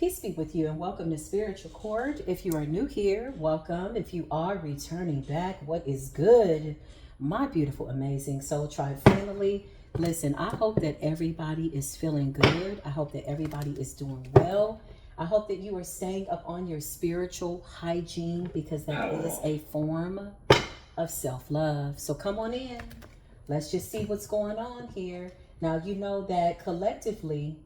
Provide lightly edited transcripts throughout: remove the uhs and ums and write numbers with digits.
Peace be with you and welcome to Spiritual Court. If you are new here, welcome. If you are returning back, what is good? My beautiful, amazing Soul Tribe family. Listen, I hope that everybody is feeling good. I hope that everybody is doing well. I hope that you are staying up on your spiritual hygiene because that is a form of self-love. So come on in. Let's just see what's going on here. Now, you know that collectively,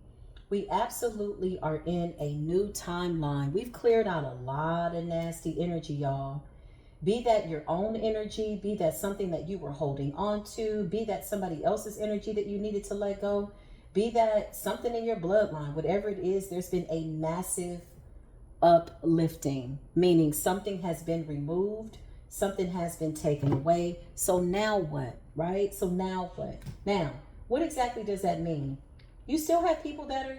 we absolutely are in a new timeline. We've cleared out a lot of nasty energy, y'all. Be that your own energy, be that something that you were holding on to, be that somebody else's energy that you needed to let go, be that something in your bloodline, whatever it is, there's been a massive uplifting, meaning something has been removed, something has been taken away. So now what, right? So now what? Now, what exactly does that mean? You still have people that are,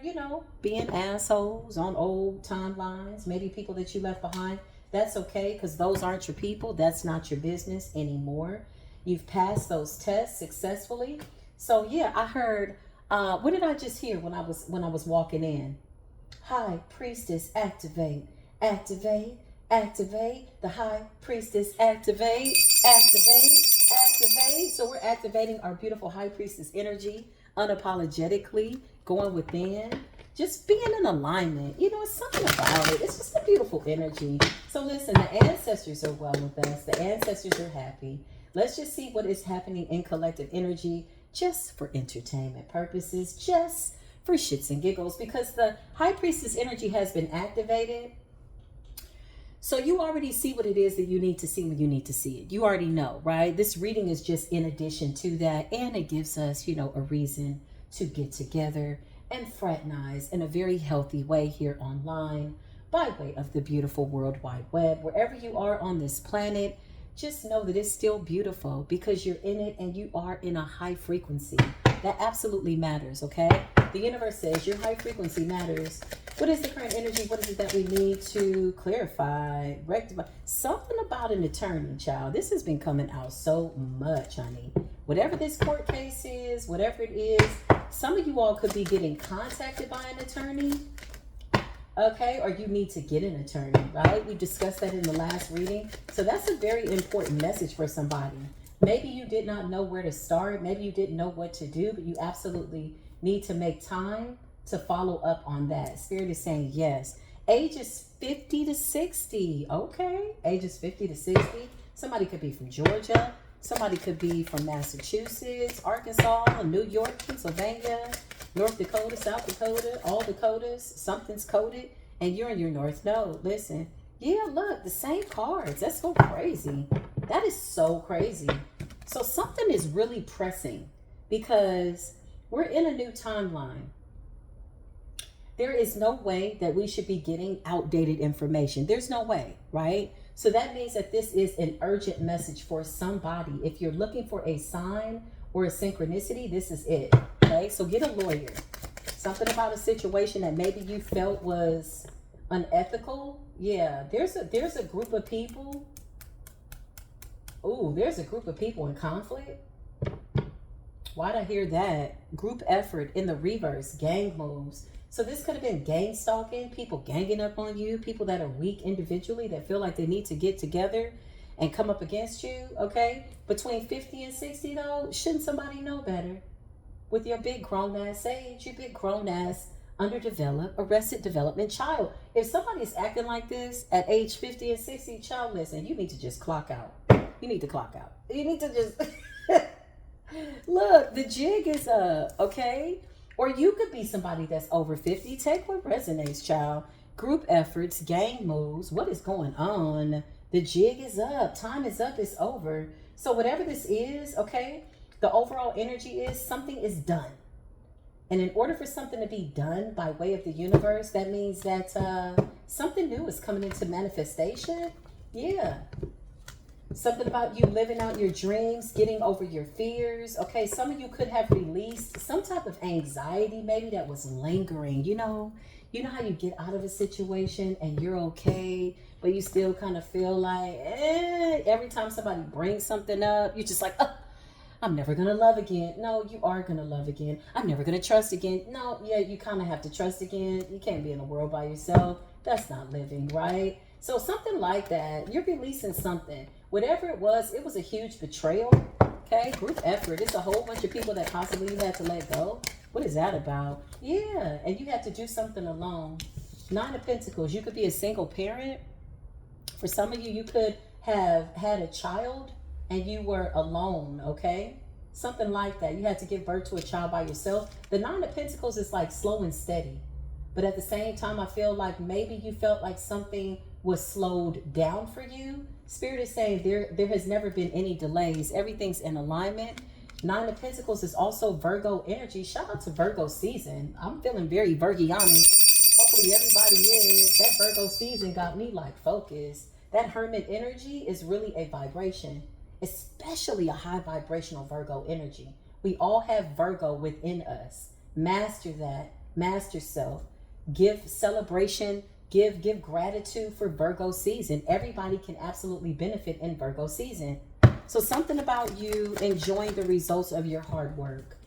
being assholes on old timelines, maybe people that you left behind. That's okay, because those aren't your people. That's not your business anymore. You've passed those tests successfully. So yeah, I heard, what did I just hear when I was walking in? High Priestess, activate, activate, activate. The High Priestess, activate, activate, activate. So we're activating our beautiful High Priestess energy unapologetically, going within, just being in alignment. It's something about it. It's just a beautiful energy. So listen, the ancestors are well with us. The ancestors are happy. Let's just see what is happening in collective energy, just for entertainment purposes, just for shits and giggles, because the High Priestess energy has been activated. So you already see what it is that you need to see when you need to see it. You already know, right? This reading is just in addition to that. And it gives us, a reason to get together and fraternize in a very healthy way here online by way of the beautiful World Wide Web. Wherever you are on this planet, just know that it's still beautiful because you're in it and you are in a high frequency. That absolutely matters, okay? The universe says your high frequency matters. What is the current energy? What is it that we need to clarify, rectify? Something about an attorney, child. This has been coming out so much, honey. Whatever this court case is, whatever it is, some of you all could be getting contacted by an attorney, okay? Or you need to get an attorney, right? We discussed that in the last reading. So that's a very important message for somebody. Maybe you did not know where to start. Maybe you didn't know what to do, but you absolutely need to make time to follow up on that. Spirit is saying yes. Ages 50 to 60. Okay. Ages 50 to 60. Somebody could be from Georgia. Somebody could be from Massachusetts, Arkansas, New York, Pennsylvania, North Dakota, South Dakota, all Dakotas. Something's coded and you're in your North Node. Listen. Yeah, look, the same cards. That's so crazy. That is so crazy. So something is really pressing because we're in a new timeline. There is no way that we should be getting outdated information. There's no way, right? So that means that this is an urgent message for somebody. If you're looking for a sign or a synchronicity, this is it, okay? So get a lawyer. Something about a situation that maybe you felt was unethical. Yeah, there's a group of people. Ooh, there's a group of people in conflict. Why'd I hear that? Group effort in the reverse, gang moves. So this could have been gang stalking, people ganging up on you, people that are weak individually that feel like they need to get together and come up against you, okay? Between 50 and 60 though, shouldn't somebody know better? With your big grown-ass age, your big grown-ass underdeveloped, arrested development child. If somebody's acting like this at age 50 and 60, child, listen, you need to just clock out. You need to clock out. You need to just... Look, the jig is up, okay? Or you could be somebody that's over 50. Take what resonates, child. Group efforts, gang moves. What is going on? The jig is up. Time is up. It's over. So whatever this is, okay, the overall energy is something is done. And in order for something to be done by way of the universe, that means that something new is coming into manifestation. Yeah. Something about you living out your dreams, getting over your fears. Okay, some of you could have released some type of anxiety maybe that was lingering. You know how you get out of a situation and you're okay, but you still kind of feel like, every time somebody brings something up, you're just like, I'm never going to love again. No, you are going to love again. I'm never going to trust again. No, yeah, you kind of have to trust again. You can't be in the world by yourself. That's not living, right? So something like that, you're releasing something. Whatever it was a huge betrayal. Okay, group effort. It's a whole bunch of people that possibly you had to let go. What is that about? Yeah, and you had to do something alone. Nine of Pentacles, you could be a single parent. For some of you, you could have had a child and you were alone, okay? Something like that. You had to give birth to a child by yourself. The Nine of Pentacles is like slow and steady. But at the same time, I feel like maybe you felt like something was slowed down for you. Spirit is saying there has never been any delays. Everything's in alignment. Nine of Pentacles is also Virgo energy. Shout out to Virgo season. I'm feeling very Virgianic. Hopefully everybody is. That Virgo season got me like focused. That Hermit energy is really a vibration, especially a high vibrational Virgo energy. We all have Virgo within us. Master that. Master self. Give celebration. Give gratitude for Virgo season. Everybody can absolutely benefit in Virgo season. So something about you enjoying the results of your hard work.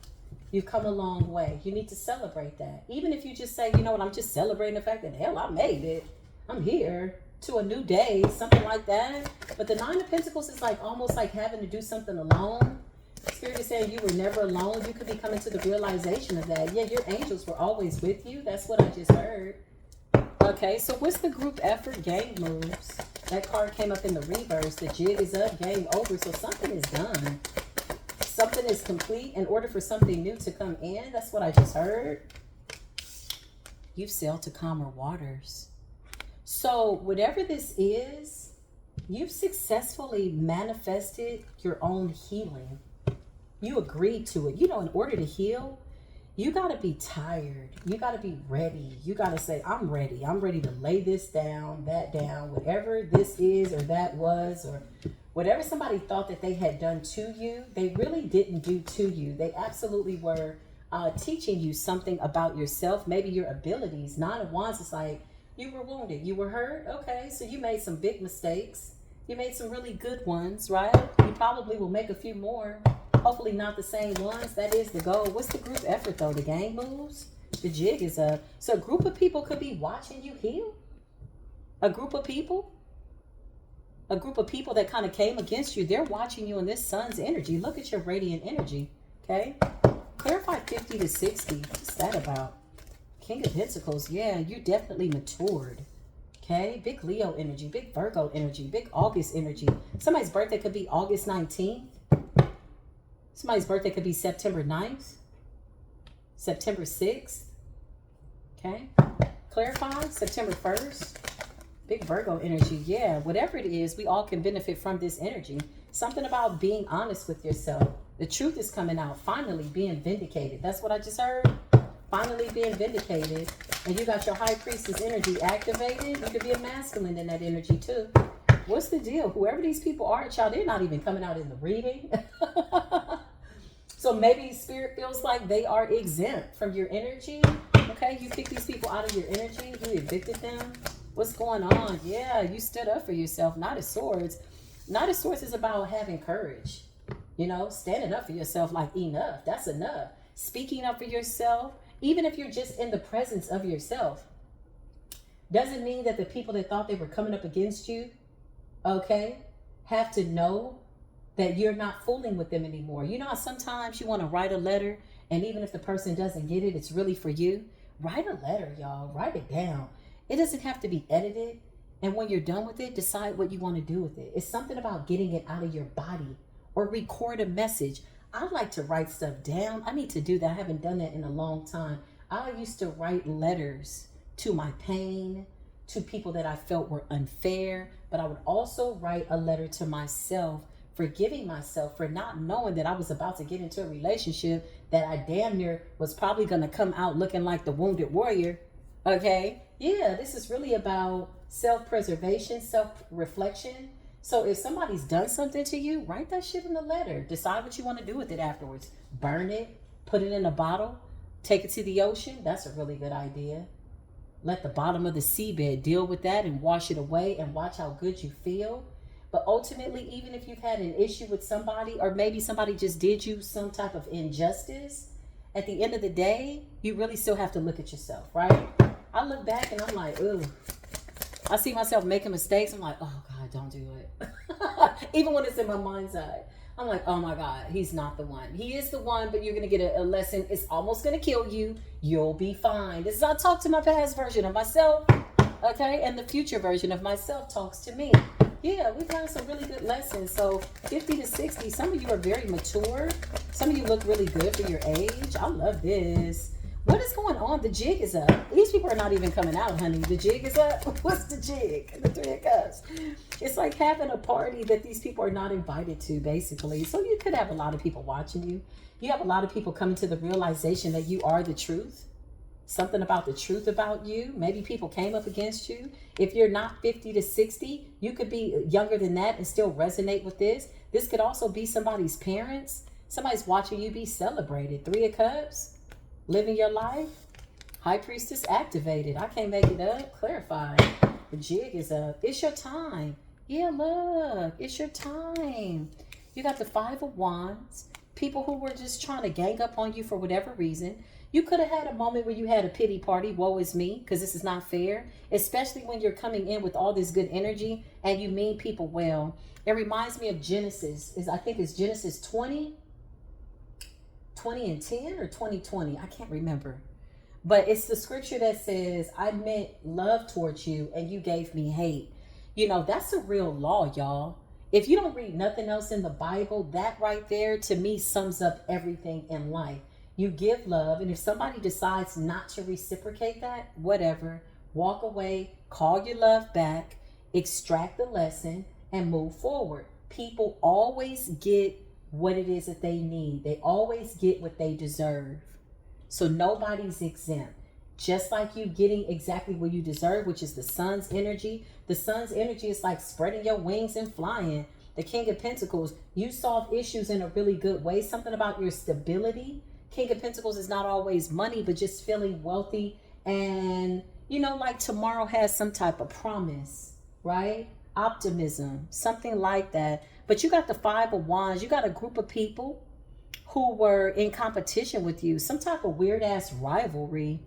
You've come a long way. You need to celebrate that. Even if you just say, you know what, I'm just celebrating the fact that, hell, I made it. I'm here to a new day, something like that. But the Nine of Pentacles is like almost like having to do something alone. Spirit is saying you were never alone. You could be coming to the realization of that. Yeah, your angels were always with you. That's what I just heard. Okay, so what's the group effort? Game moves. That card came up in the reverse. The jig is up, game over. So something is done. Something is complete in order for something new to come in. That's what I just heard. You've sailed to calmer waters. So whatever this is, you've successfully manifested your own healing. You agreed to it. You know, in order to heal, you got to be tired. You got to be ready. You got to say, I'm ready. I'm ready to lay this down, that down, whatever this is or that was, or whatever somebody thought that they had done to you, they really didn't do to you. They absolutely were teaching you something about yourself, maybe your abilities. Nine of Wands is like, you were wounded. You were hurt. Okay, so you made some big mistakes. You made some really good ones, right? You probably will make a few more. Hopefully not the same ones. That is the goal. What's the group effort though? The gang moves? The jig is up. So a group of people could be watching you heal. A group of people that kind of came against you. They're watching you in this sun's energy. Look at your radiant energy. Okay. Clarify 50 to 60. What's that about? King of Pentacles. Yeah, you definitely matured. Okay. Big Leo energy. Big Virgo energy. Big August energy. Somebody's birthday could be August 19th. Somebody's birthday could be September 9th, September 6th, okay? Clarify, September 1st, big Virgo energy. Yeah, whatever it is, we all can benefit from this energy. Something about being honest with yourself. The truth is coming out, finally being vindicated. That's what I just heard. Finally being vindicated. And you got your High Priestess energy activated. You could be a masculine in that energy too. What's the deal? Whoever these people are, child, they're not even coming out in the reading. So maybe Spirit feels like they are exempt from your energy. Okay, you kicked these people out of your energy. You evicted them. What's going on? Yeah, you stood up for yourself. Knight of Swords. Knight of Swords is about having courage. You know, standing up for yourself like enough. That's enough. Speaking up for yourself, even if you're just in the presence of yourself, doesn't mean that the people that thought they were coming up against you, okay, have to know that you're not fooling with them anymore. You know how sometimes you want to write a letter and even if the person doesn't get it, it's really for you? Write a letter, y'all. Write it down. It doesn't have to be edited. And when you're done with it, decide what you want to do with it. It's something about getting it out of your body or record a message. I like to write stuff down. I need to do that. I haven't done that in a long time. I used to write letters to my pain, to people that I felt were unfair, but I would also write a letter to myself, forgiving myself for not knowing that I was about to get into a relationship that I damn near was probably going to come out looking like the wounded warrior. Okay. Yeah. This is really about self-preservation, self-reflection. So if somebody's done something to you, write that shit in the letter. Decide what you want to do with it afterwards. Burn it, put it in a bottle, take it to the ocean. That's a really good idea. Let the bottom of the seabed deal with that and wash it away and watch how good you feel. But ultimately, even if you've had an issue with somebody, or maybe somebody just did you some type of injustice, at the end of the day, you really still have to look at yourself, right? I look back and I'm like, ooh. I see myself making mistakes. I'm like, oh God, don't do it. Even when it's in my mind's eye. I'm like, oh my God, he's not the one. He is the one, but you're going to get a lesson. It's almost going to kill you. You'll be fine. This is I talk to my past version of myself, okay? And the future version of myself talks to me. Yeah, we've had some really good lessons. So 50 to 60, some of you are very mature. Some of you look really good for your age. I love this. What is going on? The jig is up. These people are not even coming out, honey. The jig is up. What's the jig? The Three of Cups. It's like having a party that these people are not invited to, basically. So you could have a lot of people watching you. You have a lot of people coming to the realization that you are the truth. Something about the truth about you. Maybe people came up against you. If you're not 50 to 60, you could be younger than that and still resonate with this. This could also be somebody's parents. Somebody's watching you be celebrated. Three of Cups. Living your life. High Priestess activated. I can't make it up. Clarify. The jig is up. It's your time. Yeah, look. It's your time. You got the Five of Wands. People who were just trying to gang up on you for whatever reason. You could have had a moment where you had a pity party. Woe is me. Because this is not fair. Especially when you're coming in with all this good energy. And you mean people well. It reminds me of Genesis. I think it's Genesis 20 and 10 or 2020. I can't remember. But it's the scripture that says, I meant love towards you and you gave me hate. You know, that's a real law, y'all. If you don't read nothing else in the Bible, that right there to me sums up everything in life. You give love, and if somebody decides not to reciprocate that, whatever, walk away, call your love back, extract the lesson, and move forward. People always get what it is that they need. They always get what they deserve. So nobody's exempt. Just like you getting exactly what you deserve, which is the sun's energy. The sun's energy is like spreading your wings and flying. The King of Pentacles, you solve issues in a really good way. Something about your stability. King of Pentacles is not always money, but just feeling wealthy. And, you know, like tomorrow has some type of promise, right? Optimism, something like that. But you got the Five of Wands. You got a group of people who were in competition with you. Some type of weird ass rivalry.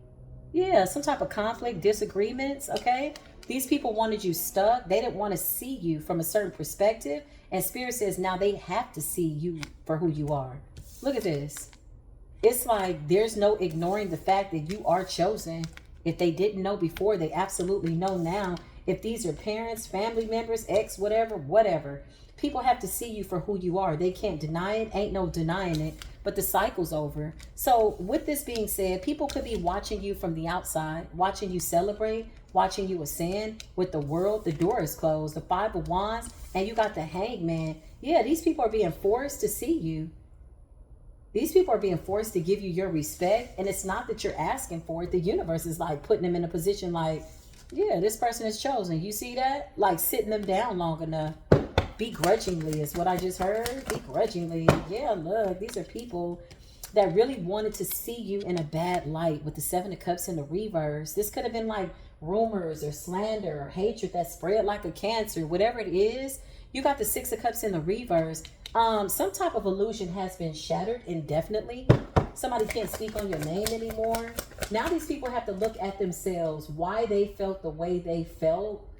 Yeah, some type of conflict, disagreements, okay? These people wanted you stuck. They didn't want to see you from a certain perspective. And Spirit says now they have to see you for who you are. Look at this. It's like there's no ignoring the fact that you are chosen. If they didn't know before, they absolutely know now. If these are parents, family members, ex, whatever. People have to see you for who you are. They can't deny it. Ain't no denying it. But the cycle's over. So with this being said, people could be watching you from the outside, watching you celebrate, watching you ascend. With the world, the door is closed. The Five of Wands, and you got the Hangman. Yeah, these people are being forced to see you. These people are being forced to give you your respect. And it's not that you're asking for it. The universe is like putting them in a position like, yeah, this person is chosen. You see that? Like sitting them down long enough. Begrudgingly is what I just heard. Begrudgingly. Yeah, look, these are people that really wanted to see you in a bad light with the Seven of Cups in the reverse. This could have been like rumors or slander or hatred that spread like a cancer. Whatever it is, you got the Six of Cups in the reverse. Some type of illusion has been shattered indefinitely. Somebody can't speak on your name anymore. Now these people have to look at themselves, why they felt the way they felt,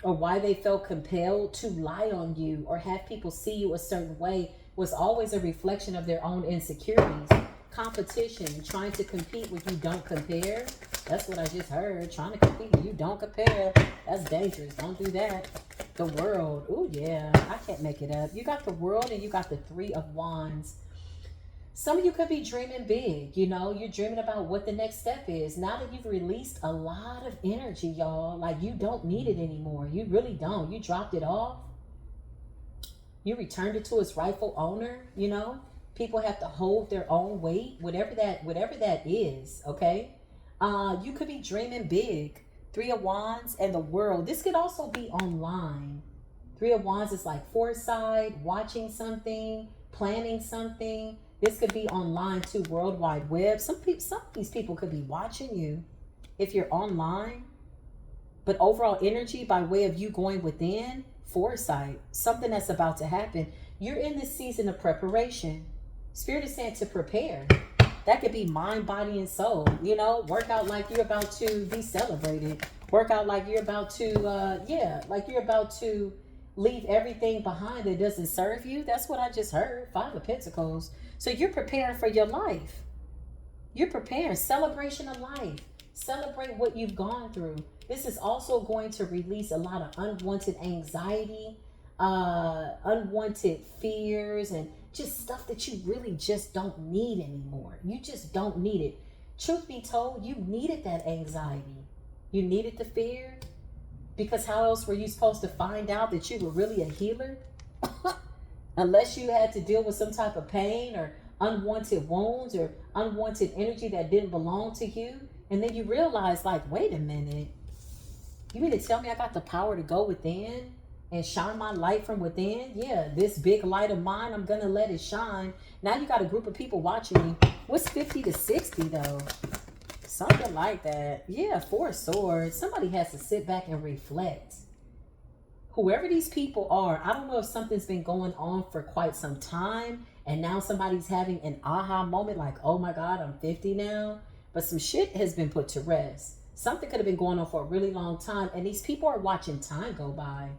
or why they felt compelled to lie on you or have people see you a certain way was always a reflection of their own insecurities. Competition, trying to compete with you don't compare. That's what I just heard. Trying to compete with you don't compare. That's dangerous. Don't do that. The World. Oh yeah, I can't make it up. You got the World and you got the Three of Wands. Some of you could be dreaming big, you know, you're dreaming about what the next step is. Now that you've released a lot of energy, y'all, like you don't need it anymore. You really don't. You dropped it off. You returned it to its rightful owner, you know. People have to hold their own weight, whatever that is, okay? You could be dreaming big. Three of Wands and the World. This could also be online. Three of Wands is like foresight, watching something, planning something. This could be online too, World Wide Web. Some of these people could be watching you if you're online. But overall energy by way of you going within, foresight, something that's about to happen. You're in this season of preparation. Spirit is saying to prepare. That could be mind, body, and soul. You know, work out like you're about to be celebrated. Work out like you're about to, like you're about to leave everything behind that doesn't serve you. That's what I just heard. 5 of Pentacles. So you're preparing for your life. You're preparing. Celebration of life. Celebrate what you've gone through. This is also going to release a lot of unwanted anxiety, unwanted fears, and just stuff that you really just don't need anymore. You just don't need it. Truth be told, you needed that anxiety. You needed the fear, because how else were you supposed to find out that you were really a healer? Unless you had to deal with some type of pain or unwanted wounds or unwanted energy that didn't belong to you. And then you realize, like, wait a minute. You mean to tell me I got the power to go within and shine my light from within? Yeah, this big light of mine, I'm going to let it shine. Now you got a group of people watching me. What's 50 to 60 though? Something like that. Yeah, 4 of Swords. Somebody has to sit back and reflect. Whoever these people are, I don't know if something's been going on for quite some time and now somebody's having an aha moment like, oh my God, I'm 50 now. But some shit has been put to rest. Something could have been going on for a really long time, and these people are watching time go by.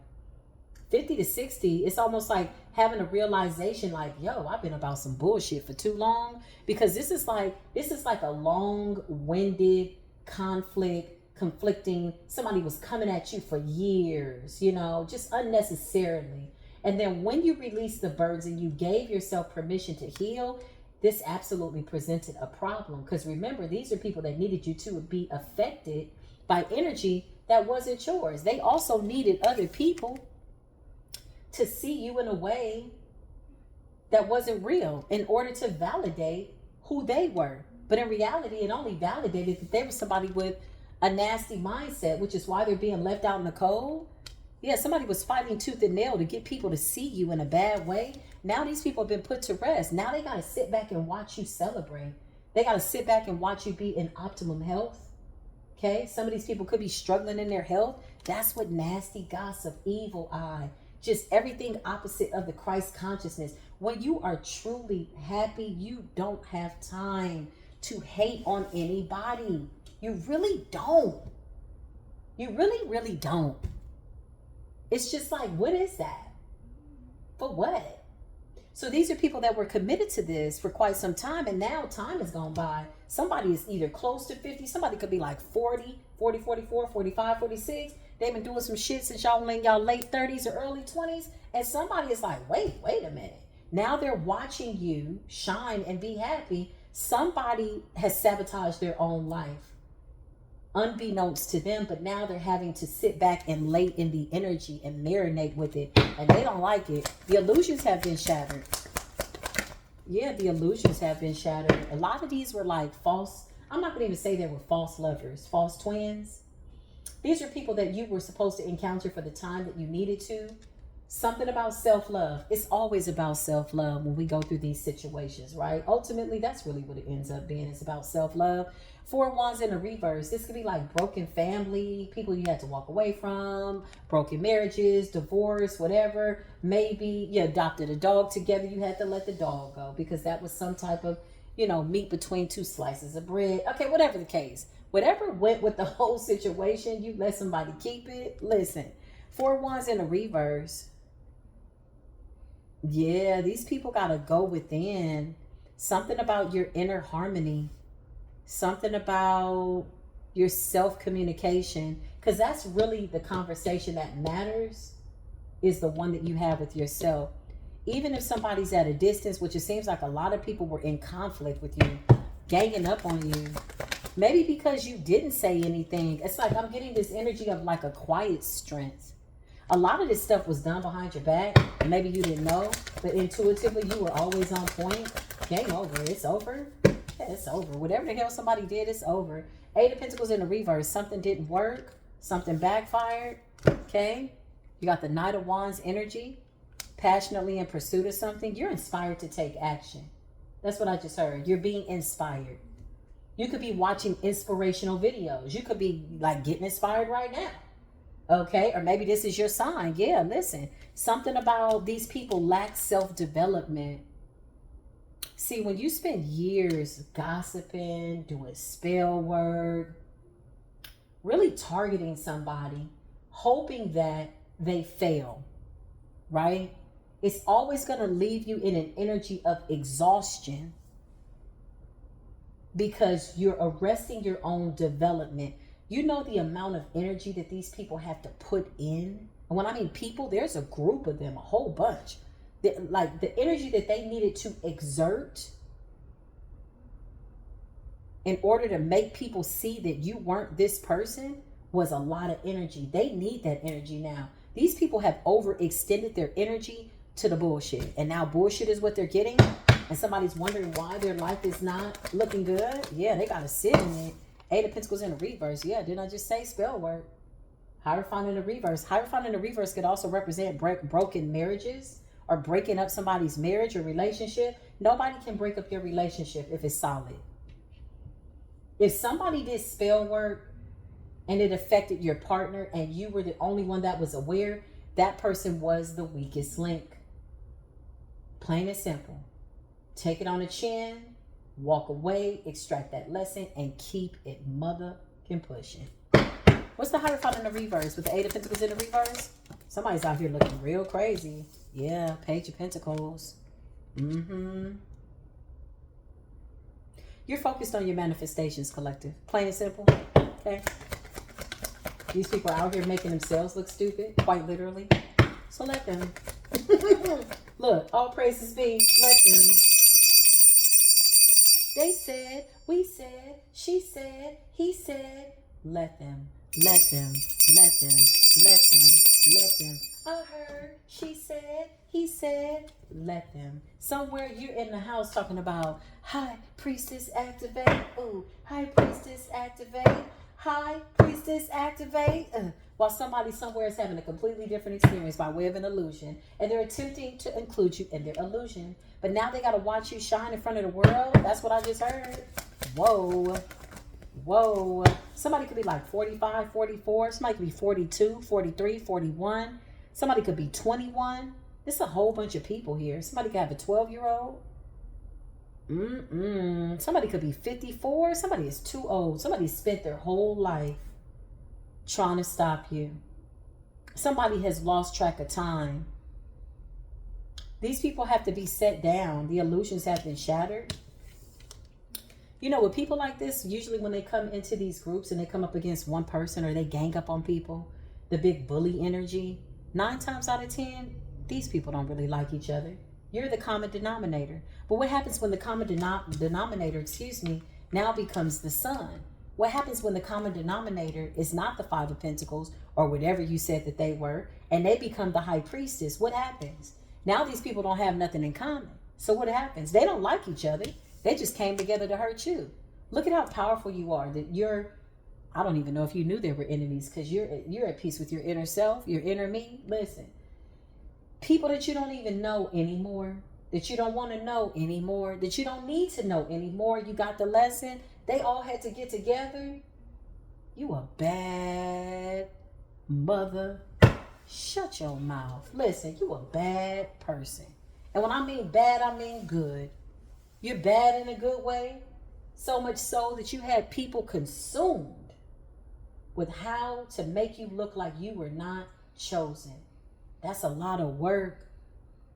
50 to 60, it's almost like having a realization like, yo, I've been about some bullshit for too long, because this is like a long-winded conflicting. Somebody was coming at you for years, you know, just unnecessarily. And then when you release the burdens and you gave yourself permission to heal, this absolutely presented a problem. Because remember, these are people that needed you to be affected by energy that wasn't yours. They also needed other people to see you in a way that wasn't real in order to validate who they were. But in reality, it only validated that they were somebody with a nasty mindset, which is why they're being left out in the cold. Yeah, somebody was fighting tooth and nail to get people to see you in a bad way. Now these people have been put to rest. Now they got to sit back and watch you celebrate. They got to sit back and watch you be in optimum health. Okay? Some of these people could be struggling in their health. That's what nasty gossip, evil eye, just everything opposite of the Christ consciousness. When you are truly happy, you don't have time to hate on anybody. You really don't. You really, really don't. It's just like, what is that? For what? So these are people that were committed to this for quite some time, and now time has gone by. Somebody is either close to 50, somebody could be like 40, 44, 45, 46. They've been doing some shit since y'all in y'all late 30s or early 20s, and somebody is like, wait a minute. Now they're watching you shine and be happy. Somebody has sabotaged their own life, unbeknownst to them, but now they're having to sit back and lay in the energy and marinate with it, and they don't like it. The illusions have been shattered. Yeah, the illusions have been shattered. A lot of these were like false. I'm not gonna even say they were false lovers, false twins. These are people that you were supposed to encounter for the time that you needed to. Something about self-love. It's always about self-love when we go through these situations, right? Ultimately, that's really what it ends up being. It's about self-love. 4 of Wands in the reverse. This could be like broken family, people you had to walk away from, broken marriages, divorce, whatever. Maybe you adopted a dog together. You had to let the dog go because that was some type of, meat between 2 slices of bread. Okay, whatever the case. Whatever went with the whole situation, you let somebody keep it. Listen, 4 Wands in the reverse. Yeah, these people got to go within. Something about your inner harmony. Something about your self-communication. Because that's really the conversation that matters, is the one that you have with yourself. Even if somebody's at a distance, which it seems like a lot of people were in conflict with you, ganging up on you. Maybe because you didn't say anything. It's like I'm getting this energy of like a quiet strength. A lot of this stuff was done behind your back. Maybe you didn't know, but intuitively you were always on point. Game over. It's over. Yeah, it's over. Whatever the hell somebody did, it's over. 8 of Pentacles in the reverse. Something didn't work. Something backfired. Okay. You got the Knight of Wands energy. Passionately in pursuit of something. You're inspired to take action. That's what I just heard. You're being inspired. You could be watching inspirational videos. You could be like getting inspired right now. Okay, or maybe this is your sign. Yeah, listen. Something about these people lack self-development. See, when you spend years gossiping, doing spell work, really targeting somebody, hoping that they fail, right? It's always going to leave you in an energy of exhaustion because you're arresting your own development. You know the amount of energy that these people have to put in. And when I mean people, there's a group of them, a whole bunch. Like the energy that they needed to exert in order to make people see that you weren't this person was a lot of energy. They need that energy now. These people have overextended their energy to the bullshit. And now bullshit is what they're getting. And somebody's wondering why their life is not looking good. Yeah, they got to sit in it. Eight of Pentacles in the reverse. Yeah, didn't I just say spell work? Hierophant in the reverse. Hierophant in the reverse could also represent broken marriages or breaking up somebody's marriage or relationship. Nobody can break up your relationship if it's solid. If somebody did spell work and it affected your partner and you were the only one that was aware, that person was the weakest link. Plain and simple. Take it on the chin, walk away, extract that lesson, and keep it motherfucking pushing. What's the Hierophant in the reverse with the Eight of Pentacles in the reverse? Somebody's out here looking real crazy. Yeah, Page of Pentacles. You're focused on your manifestations, collective. Plain and simple. Okay. These people are out here making themselves look stupid, quite literally. So let them. Look, all praises be, let them. They said, we said, she said, he said, let them, let them, let them, let them, let them. I heard, she said, he said, let them. Somewhere you're in the house talking about, hi, priestess, activate. Ooh, hi, priestess, activate. Hi, priestess, activate. While somebody somewhere is having a completely different experience by way of an illusion, and they're attempting to include you in their illusion. But now they got to watch you shine in front of the world. That's what I just heard. Whoa. Whoa. Somebody could be like 45, 44. Somebody could be 42, 43, 41. Somebody could be 21. There's a whole bunch of people here. Somebody could have a 12-year-old. Somebody could be 54. Somebody is too old. Somebody spent their whole life trying to stop you. Somebody has lost track of time. These people have to be set down. The illusions have been shattered. You know, with people like this, usually when they come into these groups and they come up against one person or they gang up on people, the big bully energy, 9 times out of 10, these people don't really like each other. You're the common denominator. But what happens when the common denominator, now becomes the sun? What happens when the common denominator is not the Five of Pentacles or whatever you said that they were, and they become the High Priestess? What happens? Now these people don't have nothing in common. So what happens? They don't like each other. They just came together to hurt you. Look at how powerful you are. That I don't even know if you knew there were enemies, because you're at peace with your inner self, your inner me. Listen, people that you don't even know anymore, that you don't want to know anymore, that you don't need to know anymore, you got the lesson, they all had to get together. You a bad mother. Shut your mouth. Listen, you a bad person. And when I mean bad, I mean good. You're bad in a good way. So much so that you had people consumed with how to make you look like you were not chosen. That's a lot of work.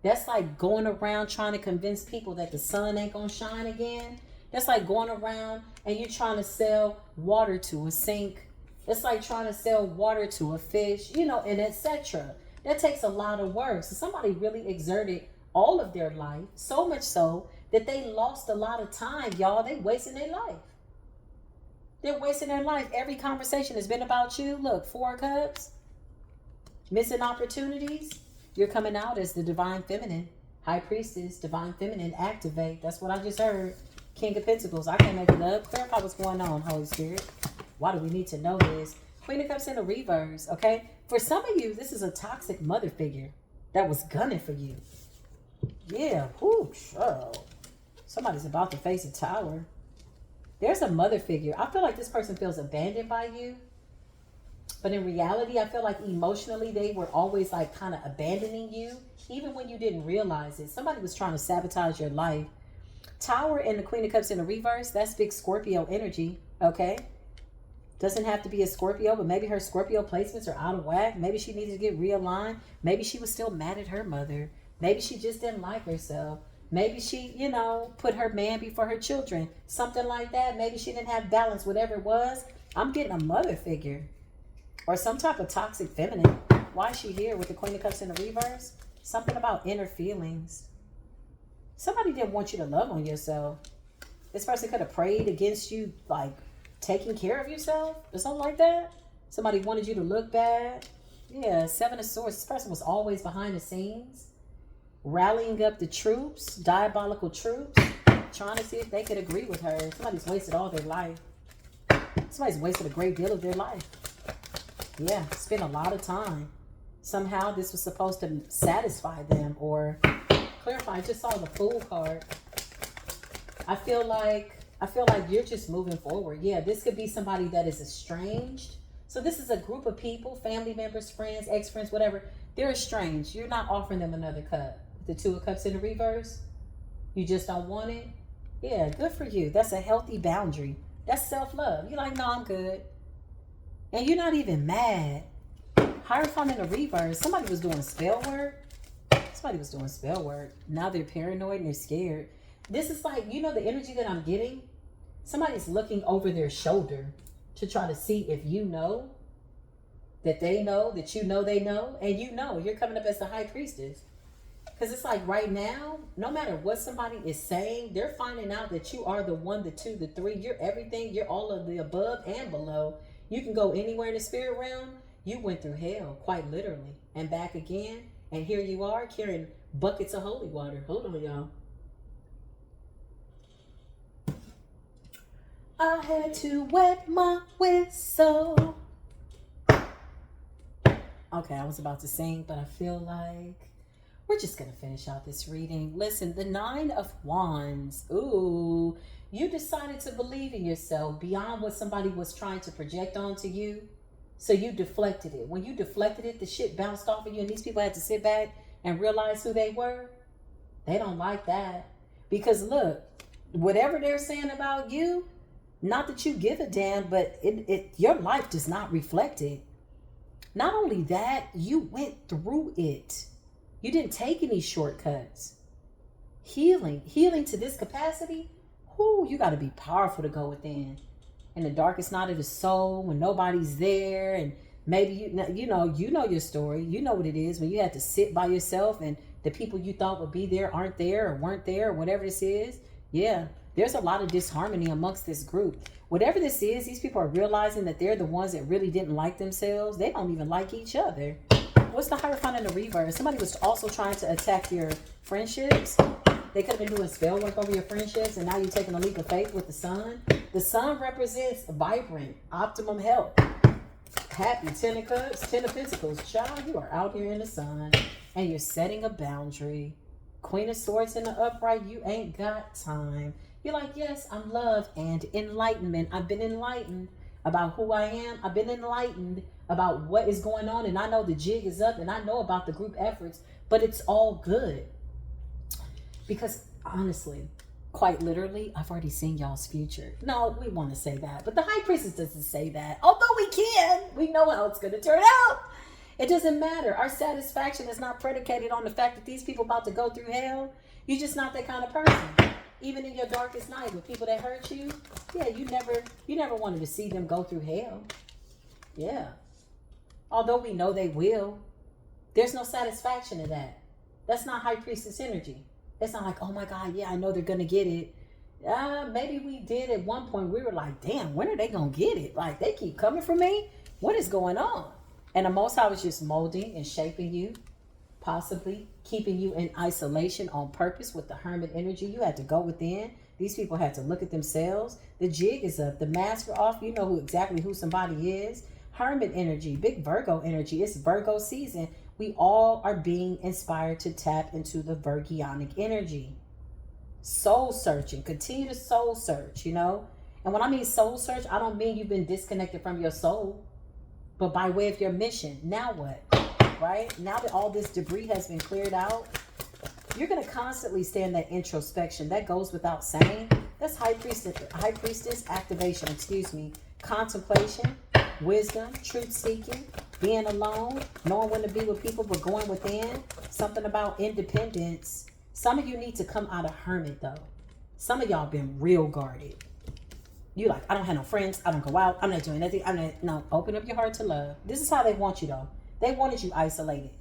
That's like going around trying to convince people that the sun ain't gonna shine again. That's like going around and you're trying to sell water to a sink. It's like trying to sell water to a fish, and etc. That takes a lot of work. So somebody really exerted all of their life, so much so that they lost a lot of time, y'all. They wasting their life. They're wasting their life. Every conversation has been about you. Look, 4 of Cups. Missing opportunities. You're coming out as the Divine Feminine. High Priestess, Divine Feminine, activate. That's what I just heard. King of Pentacles. I can't make it up. Clarify what's going on, Holy Spirit. Why do we need to know this? Queen of Cups in the reverse, okay? For some of you, this is a toxic mother figure that was gunning for you. Yeah, whoo, sure. Somebody's about to face a tower. There's a mother figure. I feel like this person feels abandoned by you. But in reality, I feel like emotionally they were always like kind of abandoning you, even when you didn't realize it. Somebody was trying to sabotage your life. Tower and the Queen of Cups in the reverse, that's big Scorpio energy, okay? Doesn't have to be a Scorpio, but maybe her Scorpio placements are out of whack. Maybe she needed to get realigned. Maybe she was still mad at her mother. Maybe she just didn't like herself. Maybe she, put her man before her children. Something like that. Maybe she didn't have balance, whatever it was. I'm getting a mother figure. Or some type of toxic feminine. Why is she here with the Queen of Cups in the reverse? Something about inner feelings. Somebody didn't want you to love on yourself. This person could have prayed against you, like, taking care of yourself or something like that. Somebody wanted you to look bad. Yeah, Seven of Swords. This person was always behind the scenes, rallying up the troops, diabolical troops, trying to see if they could agree with her. Somebody's wasted all their life. Somebody's wasted a great deal of their life. Yeah, spent a lot of time. Somehow this was supposed to satisfy them or clarify. I just saw the Fool card. I feel like you're just moving forward. Yeah, this could be somebody that is estranged. So this is a group of people, family members, friends, ex-friends, whatever. They're estranged. You're not offering them another cup. The Two of Cups in the reverse. You just don't want it. Yeah, good for you. That's a healthy boundary. That's self-love. You're like, no, I'm good. And you're not even mad. Hierophant in the reverse. Somebody was doing spell work. Now they're paranoid and they're scared. This is like, the energy that I'm getting. Somebody's looking over their shoulder to try to see if you know that they know that you know they know. And you're coming up as the High Priestess. Because it's like right now, no matter what somebody is saying, they're finding out that you are the one, the two, the three. You're everything. You're all of the above and below. You can go anywhere in the spirit realm. You went through hell, quite literally, and back again. And here you are carrying buckets of holy water. Hold on, y'all. I had to wet my whistle. Okay, I was about to sing, but I feel like we're just going to finish out this reading. Listen, the Nine of Wands. Ooh, you decided to believe in yourself beyond what somebody was trying to project onto you. So you deflected it. When you deflected it, the shit bounced off of you, and these people had to sit back and realize who they were. They don't like that. Because look, whatever they're saying about you, not that you give a damn, but your life does not reflect it. Not only that, you went through it. You didn't take any shortcuts. Healing to this capacity, you got to be powerful to go within. In the darkest night of the soul, when nobody's there, and maybe you know your story. You know what it is when you had to sit by yourself, and the people you thought would be there aren't there or weren't there or whatever this is. Yeah, there's a lot of disharmony amongst this group. Whatever this is, these people are realizing that they're the ones that really didn't like themselves. They don't even like each other. What's the Hierophant in the reverse? Somebody was also trying to attack your friendships. They could have been doing spell work over your friendships, and now you're taking a leap of faith with the Sun. The Sun represents vibrant, optimum health. Happy, 10 of Cups, 10 of Pentacles. Child, you are out here in the sun, and you're setting a boundary. Queen of Swords in the upright, you ain't got time. You're like, yes, I'm love and enlightenment. I've been enlightened about who I am. I've been enlightened about what is going on, and I know the jig is up, and I know about the group efforts, but it's all good. Because honestly, quite literally, I've already seen y'all's future. No, we want to say that, but the High Priestess doesn't say that. Although we know how it's going to turn out. It doesn't matter. Our satisfaction is not predicated on the fact that these people about to go through hell. You're just not that kind of person. Even in your darkest night with people that hurt you, yeah, you never wanted to see them go through hell. Yeah. Although we know they will, there's no satisfaction in that. That's not High Priestess energy. It's not like, oh my God, yeah, I know they're going to get it. Maybe we did at one point. We were like, damn, when are they going to get it? Like, they keep coming for me. What is going on? And the Most High was just molding and shaping you, possibly keeping you in isolation on purpose with the Hermit energy. You had to go within. These people had to look at themselves. The jig is up. The masks are off. You know exactly who somebody is. Hermit energy, big Virgo energy. It's Virgo season. We all are being inspired to tap into the Virgionic energy. Soul searching. Continue to soul search, And when I mean soul search, I don't mean you've been disconnected from your soul. But by way of your mission, now what? Right? Now that all this debris has been cleared out, you're going to constantly stay in that introspection. That goes without saying. That's high priestess activation, contemplation, wisdom, truth seeking, being alone, knowing when to be with people, but going within. Something about independence. Some of you need to come out of hermit, though. Some of y'all been real guarded. You like, I don't have no friends. I don't go out. I'm not doing anything. No, open up your heart to love. This is how they want you, though. They wanted you isolated.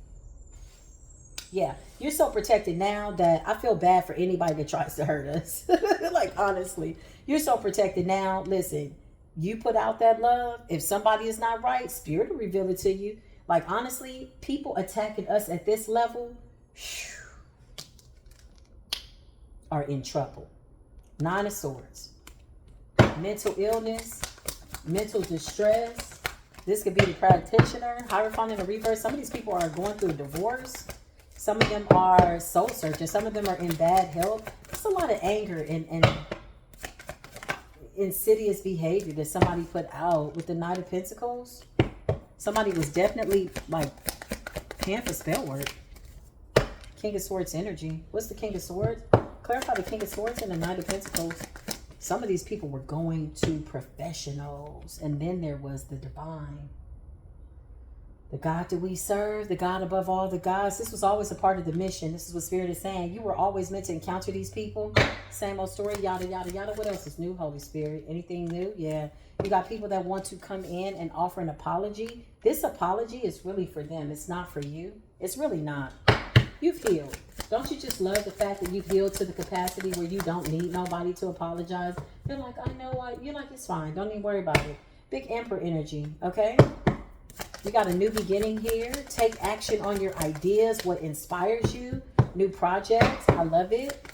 Yeah, you're so protected now that I feel bad for anybody that tries to hurt us. Like, honestly, you're so protected now. Listen, you put out that love. If somebody is not right, Spirit will reveal it to you. Like, honestly, people attacking us at this level are in trouble. 9 of Swords. Mental illness, mental distress. This could be the practitioner. Hierophant in the reverse. Some of these people are going through a divorce. Some of them are soul searching. Some of them are in bad health. There's a lot of anger and insidious behavior that somebody put out with the Knight of Pentacles. Somebody was definitely like paying for spell work. King of Swords energy. What's the King of Swords? Clarify the King of Swords and the Knight of Pentacles. Some of these people were going to professionals. And then there was the divine. The God that we serve, the God above all the gods. This was always a part of the mission. This is what Spirit is saying. You were always meant to encounter these people. Same old story, yada, yada, yada. What else is new, Holy Spirit? Anything new? Yeah. You got people that want to come in and offer an apology. This apology is really for them. It's not for you. It's really not. You've healed. Don't you just love the fact that you've healed to the capacity where you don't need nobody to apologize? You're like, I know what. You're like, it's fine. Don't even worry about it. Big Emperor energy, okay? We got a new beginning here. Take action on your ideas, what inspires you. New projects. I love it.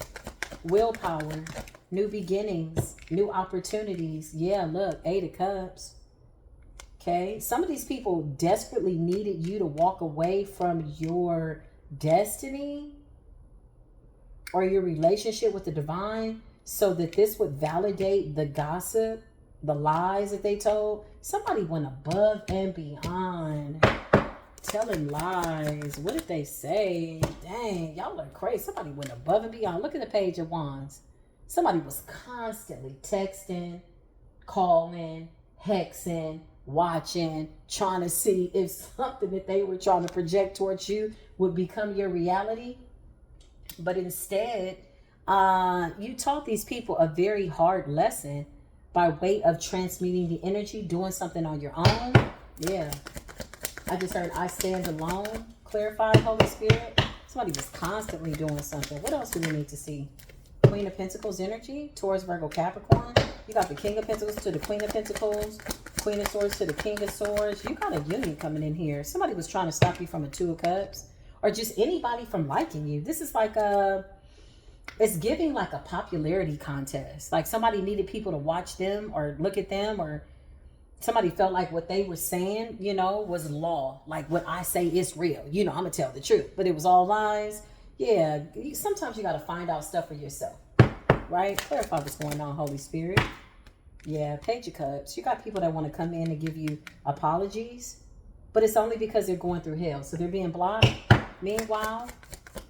Willpower. New beginnings. New opportunities. Yeah, look. 8 of Cups. Okay. Some of these people desperately needed you to walk away from your destiny or your relationship with the divine so that this would validate the gossip, the lies that they told. Somebody went above and beyond telling lies. What did they say? Dang, y'all are crazy. Somebody went above and beyond. Look at the Page of Wands. Somebody was constantly texting, calling, hexing, watching, trying to see if something that they were trying to project towards you would become your reality. But instead, you taught these people a very hard lesson by way of transmuting the energy, doing something on your own. Yeah. I just heard I stand alone. Clarify, Holy Spirit. Somebody was constantly doing something. What else do we need to see? Queen of Pentacles energy. Taurus, Virgo, Capricorn. You got the King of Pentacles to the Queen of Pentacles. Queen of Swords to the King of Swords. You got a union coming in here. Somebody was trying to stop you from a 2 of Cups. Or just anybody from liking you. This is like a... It's giving like a popularity contest. Like somebody needed people to watch them or look at them, or somebody felt like what they were saying, you know, was law. Like what I say is real. You know, I'm going to tell the truth. But it was all lies. Yeah, sometimes you got to find out stuff for yourself. Right? Clarify what's going on, Holy Spirit. Yeah, Page of Cups. You got people that want to come in and give you apologies. But it's only because they're going through hell. So they're being blocked. Meanwhile...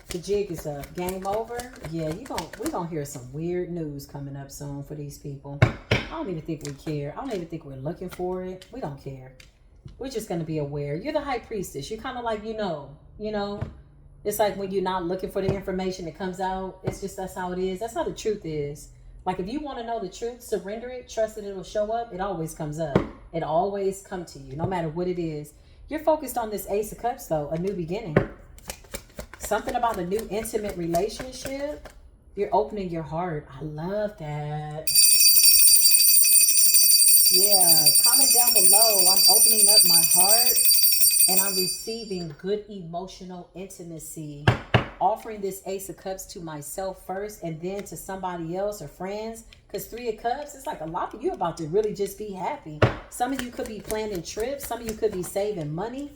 the jig is up. Game over. Yeah, we're gonna hear some weird news coming up soon for these people. I don't even think we care. I don't even think we're looking for it. We don't care. We're just gonna be aware. You're the High Priestess. You're kind of like, you know. It's like when you're not looking for the information that comes out. It's just, that's how it is. That's how the truth is. Like if you want to know the truth, surrender it, trust that it'll show up. It always comes up. It always come to you, no matter what it is. You're focused on this Ace of Cups though, a new beginning. Something about a new intimate relationship. You're opening your heart. I love that. Yeah, comment down below. I'm opening up my heart and I'm receiving good emotional intimacy. Offering this Ace of Cups to myself first and then to somebody else or friends. Because 3 of Cups, it's like a lot of you about to really just be happy. Some of you could be planning trips. Some of you could be saving money.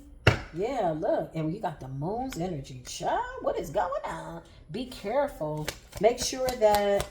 Yeah, look, and you got the Moon's energy. Child, what is going on? Be careful. Make sure that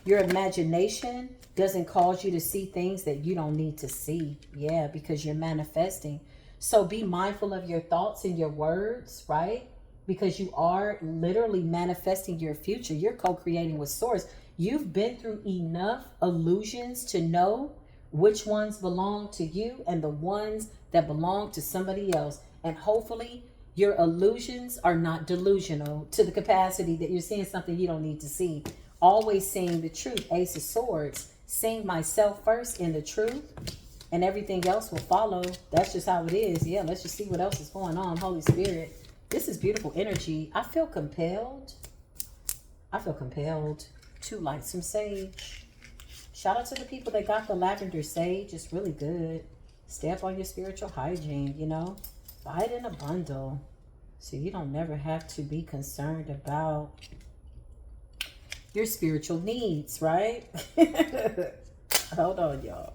your imagination doesn't cause you to see things that you don't need to see. Yeah, because you're manifesting. So be mindful of your thoughts and your words, right? Because you are literally manifesting your future. You're co-creating with source. You've been through enough illusions to know which ones belong to you and the ones that belong to somebody else. And hopefully your illusions are not delusional to the capacity that you're seeing something you don't need to see. Always seeing the truth. Ace of Swords. Seeing myself first in the truth, and everything else will follow. That's just how it is. Yeah, let's just see what else is going on. Holy Spirit. This is beautiful energy. I feel compelled. To light some sage. Shout out to the people that got the lavender sage. It's really good. Stay up on your spiritual hygiene, you know. Buy it in a bundle so you don't never have to be concerned about your spiritual needs, right? Hold on, y'all.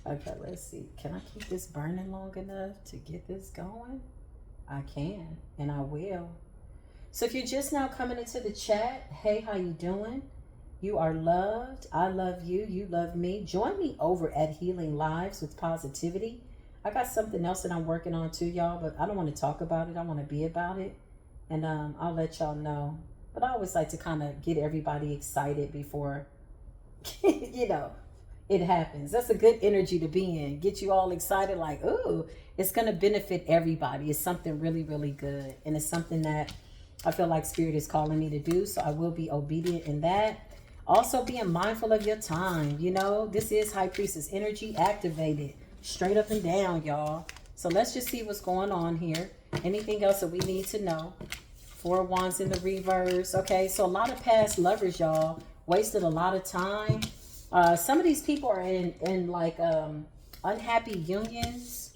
Okay, let's see. Can I keep this burning long enough to get this going? I can, and I will. So if you're just now coming into the chat, hey, how you doing? You are loved. I love you. You love me. Join me over at Healing Lives with Positivity. I got something else that I'm working on too, y'all, but I don't want to talk about it. I want to be about it, and I'll let y'all know. But I always like to kind of get everybody excited before, you know, it happens. That's a good energy to be in. Get you all excited like, ooh, it's going to benefit everybody. It's something really, really good. And it's something that I feel like Spirit is calling me to do. So I will be obedient in that. Also being mindful of your time. You know, this is High Priestess energy activated. Straight up and down, y'all. So let's just see what's going on here. Anything else that we need to know? 4 of Wands in the reverse. Okay, so a lot of past lovers, y'all. Wasted a lot of time. Some of these people are in like unhappy unions.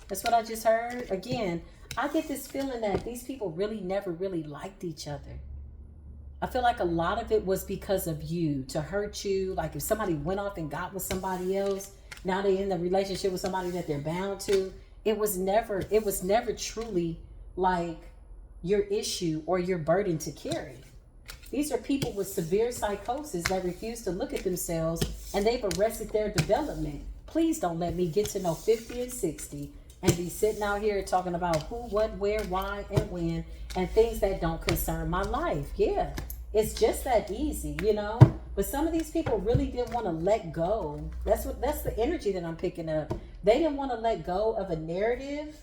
That's what I just heard. Again, I get this feeling that these people really never really liked each other. I feel like a lot of it was because of you, to hurt you. Like if somebody went off and got with somebody else, now they're in the relationship with somebody that they're bound to. It was never truly like your issue or your burden to carry. These are people with severe psychosis that refuse to look at themselves, and they've arrested their development. Please don't let me get to know 50 and 60 and be sitting out here talking about who, what, where, why, and when, and things that don't concern my life. Yeah, it's just that easy, you know. But some of these people really didn't want to let go. That's the energy that I'm picking up. They didn't want to let go of a narrative,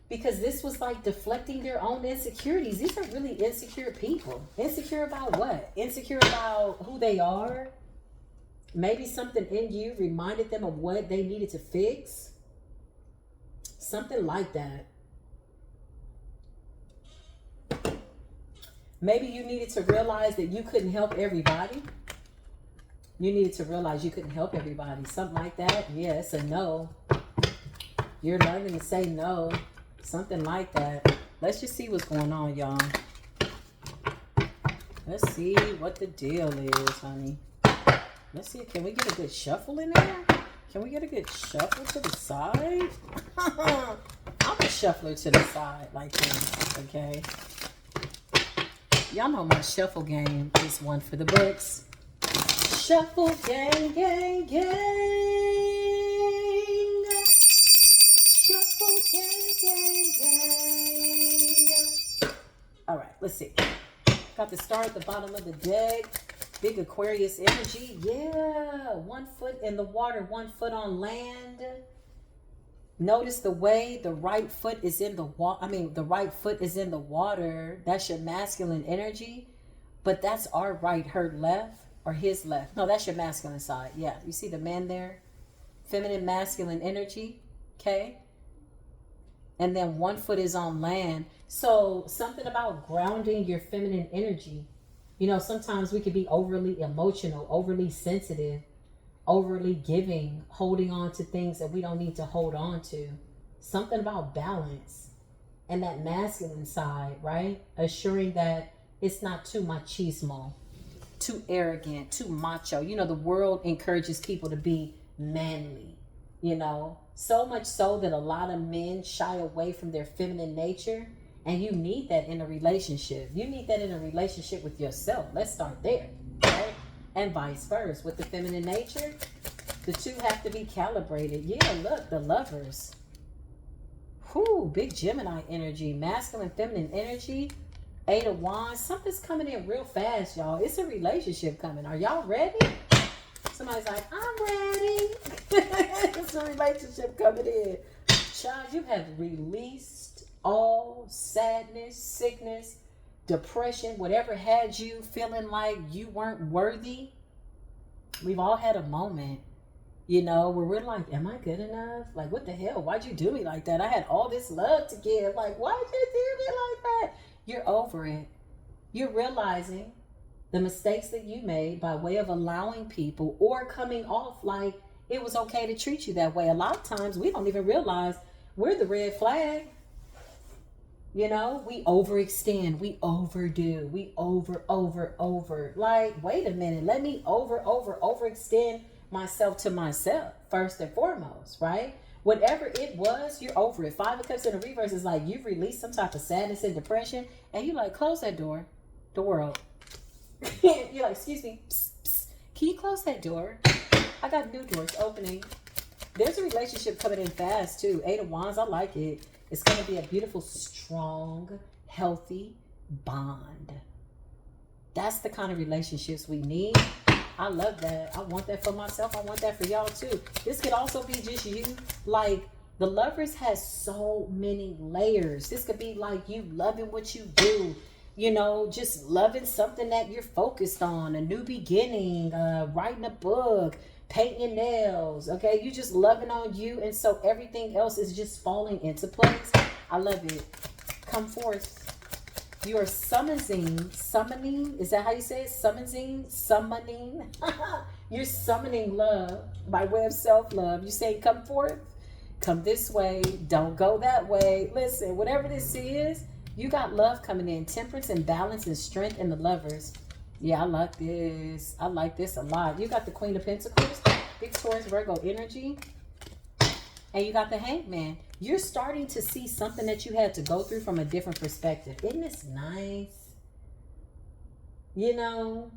because this was like deflecting their own insecurities. These are really insecure people. Insecure about what? Insecure about who they are. Maybe something in you reminded them of what they needed to fix. Something like that. Maybe you needed to realize that you couldn't help everybody. You needed to realize you couldn't help everybody. Something like that. Yeah, it's a no. You're learning to say no. Something like that. Let's just see what's going on, y'all. Let's see what the deal is, honey. Let's see. Can we get a good shuffle in there? Can we get a good shuffle to the side? I'm a shuffler to the side like this, okay? Y'all know my shuffle game is one for the books. Shuffle gang, gang, gang. Shuffle gang, gang, gang. All right, let's see. Got the star at the bottom of the deck. Big Aquarius energy. Yeah, 1 foot in the water, 1 foot on land. Notice the way the right foot is in the water. The right foot is in the water. That's your masculine energy. But that's our right, her left, or his left. No, that's your masculine side. Yeah, you see the man there? Feminine, masculine energy. Okay. And then 1 foot is on land. So something about grounding your feminine energy. You know, sometimes we could be overly emotional, overly sensitive, overly giving, holding on to things that we don't need to hold on to. Something about balance and that masculine side, right? Assuring that it's not too machismo, too arrogant, too macho. You know, the world encourages people to be manly, you know, so much so that a lot of men shy away from their feminine nature. And you need that in a relationship. You need that in a relationship with yourself. Let's start there, right? And vice versa. With the feminine nature, the two have to be calibrated. Yeah, look, the lovers. Whoo, big Gemini energy, masculine, feminine energy. 8 of Wands. Something's coming in real fast, y'all. It's a relationship coming. Are y'all ready? Somebody's like, I'm ready. It's a relationship coming in. Child, you have released all sadness, sickness, depression, whatever had you feeling like you weren't worthy. We've all had a moment, you know, where we're like, am I good enough? Like, what the hell? Why'd you do me like that? I had all this love to give. Like, why'd you do me like that? You're over it. You're realizing the mistakes that you made by way of allowing people or coming off like it was okay to treat you that way. A lot of times we don't even realize we're the red flag. You know, we overextend, we overdo, we over. Like, wait a minute, let me overextend myself to myself first and foremost, right? Whatever it was, you're over it. 5 of Cups in the reverse is like you've released some type of sadness and depression, and you like, close that door. The world. You're like, excuse me, psst, psst. Can you close that door? I got new doors opening. There's a relationship coming in fast too. 8 of Wands, I like it. It's going to be a beautiful, strong, healthy bond. That's the kind of relationships we need. I love that. I want that for myself. I want that for y'all too. This could also be just you. Like, the Lovers has so many layers. This could be like you loving what you do. You know, just loving something that you're focused on. A new beginning, writing a book, painting your nails. Okay, you just loving on you. And so everything else is just falling into place. I love it. Come forth. You are summoning, is that how you say it? Summoning. You're summoning love by way of self-love. You say, come forth, come this way, don't go that way. Listen, whatever this is, you got love coming in. Temperance and balance and strength in the Lovers. Yeah, I like this. I like this a lot. You got the Queen of Pentacles, big Taurus, Virgo energy. And you got the Hangman. You're starting to see something that you had to go through from a different perspective. Isn't this nice? You know,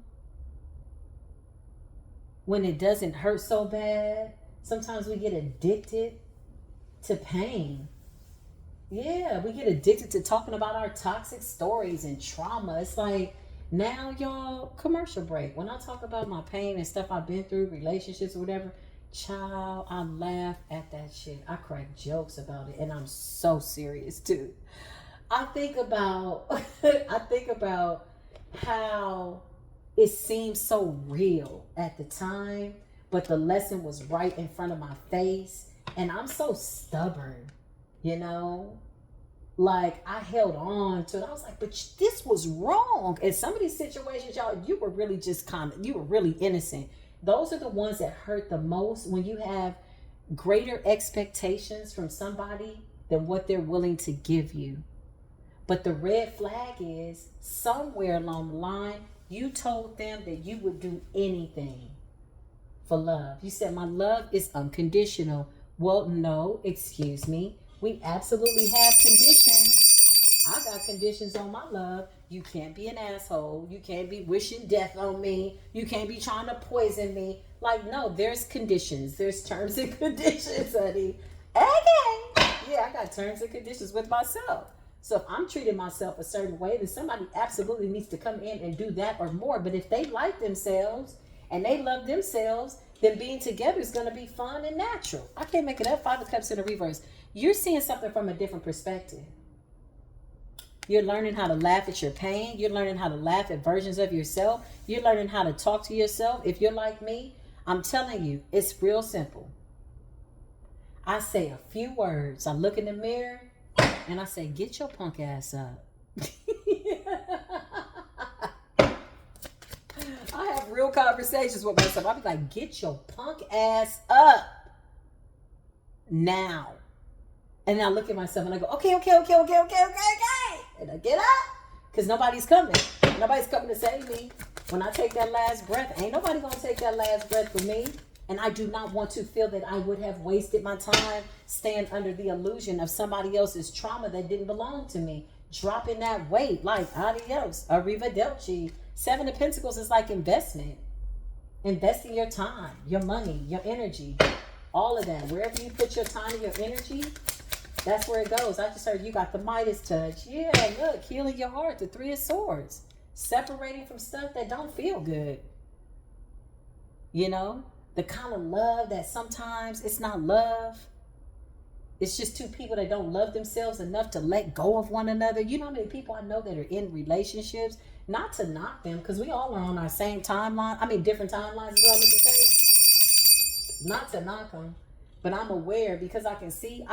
when it doesn't hurt so bad, sometimes we get addicted to pain. Yeah, we get addicted to talking about our toxic stories and trauma. It's like, now, y'all, commercial break. When I talk about my pain and stuff I've been through, relationships or whatever, child, I laugh at that shit. I crack jokes about it, and I'm so serious too. I think about how it seemed so real at the time, but the lesson was right in front of my face, and I'm so stubborn, you know? Like, I held on to it. I was like, but this was wrong. In some of these situations, y'all, you were really just you were really innocent. Those are the ones that hurt the most, when you have greater expectations from somebody than what they're willing to give you. But the red flag is, somewhere along the line, you told them that you would do anything for love. You said, my love is unconditional. Well, no, excuse me. We absolutely have conditions. I got conditions on my love. You can't be an asshole. You can't be wishing death on me. You can't be trying to poison me. Like, no, there's conditions. There's terms and conditions, honey. Okay. Yeah, I got terms and conditions with myself. So if I'm treating myself a certain way, then somebody absolutely needs to come in and do that or more. But if they like themselves and they love themselves, then being together is going to be fun and natural. I can't make it up. 5 of Cups in the reverse. You're seeing something from a different perspective. You're learning how to laugh at your pain. You're learning how to laugh at versions of yourself. You're learning how to talk to yourself. If you're like me, I'm telling you, it's real simple. I say a few words. I look in the mirror and I say, get your punk ass up. I have real conversations with myself. I'll be like, get your punk ass up now. And I look at myself and I go, okay. And I get up, because nobody's coming. Nobody's coming to save me. When I take that last breath, ain't nobody going to take that last breath for me. And I do not want to feel that I would have wasted my time staying under the illusion of somebody else's trauma that didn't belong to me. Dropping that weight, like, adios, arrivederci. 7 of Pentacles is like investment. Investing your time, your money, your energy, all of that. Wherever you put your time and your energy, That's where it goes. I just heard you got the Midas touch. Yeah, look, healing your heart, the Three of Swords. Separating from stuff that don't feel good. You know? The kind of love that sometimes it's not love. It's just two people that don't love themselves enough to let go of one another. You know how many people I know that are in relationships? Not to knock them, because we all are on our same timeline. I mean, different timelines is what I meant to say. Not to knock them, but I'm aware because I can see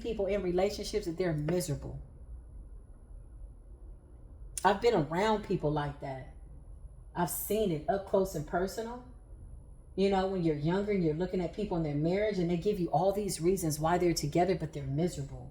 people in relationships that they're miserable. I've been around people like that. I've seen it up close and personal. You know, when you're younger and you're looking at people in their marriage and they give you all these reasons why they're together, but they're miserable.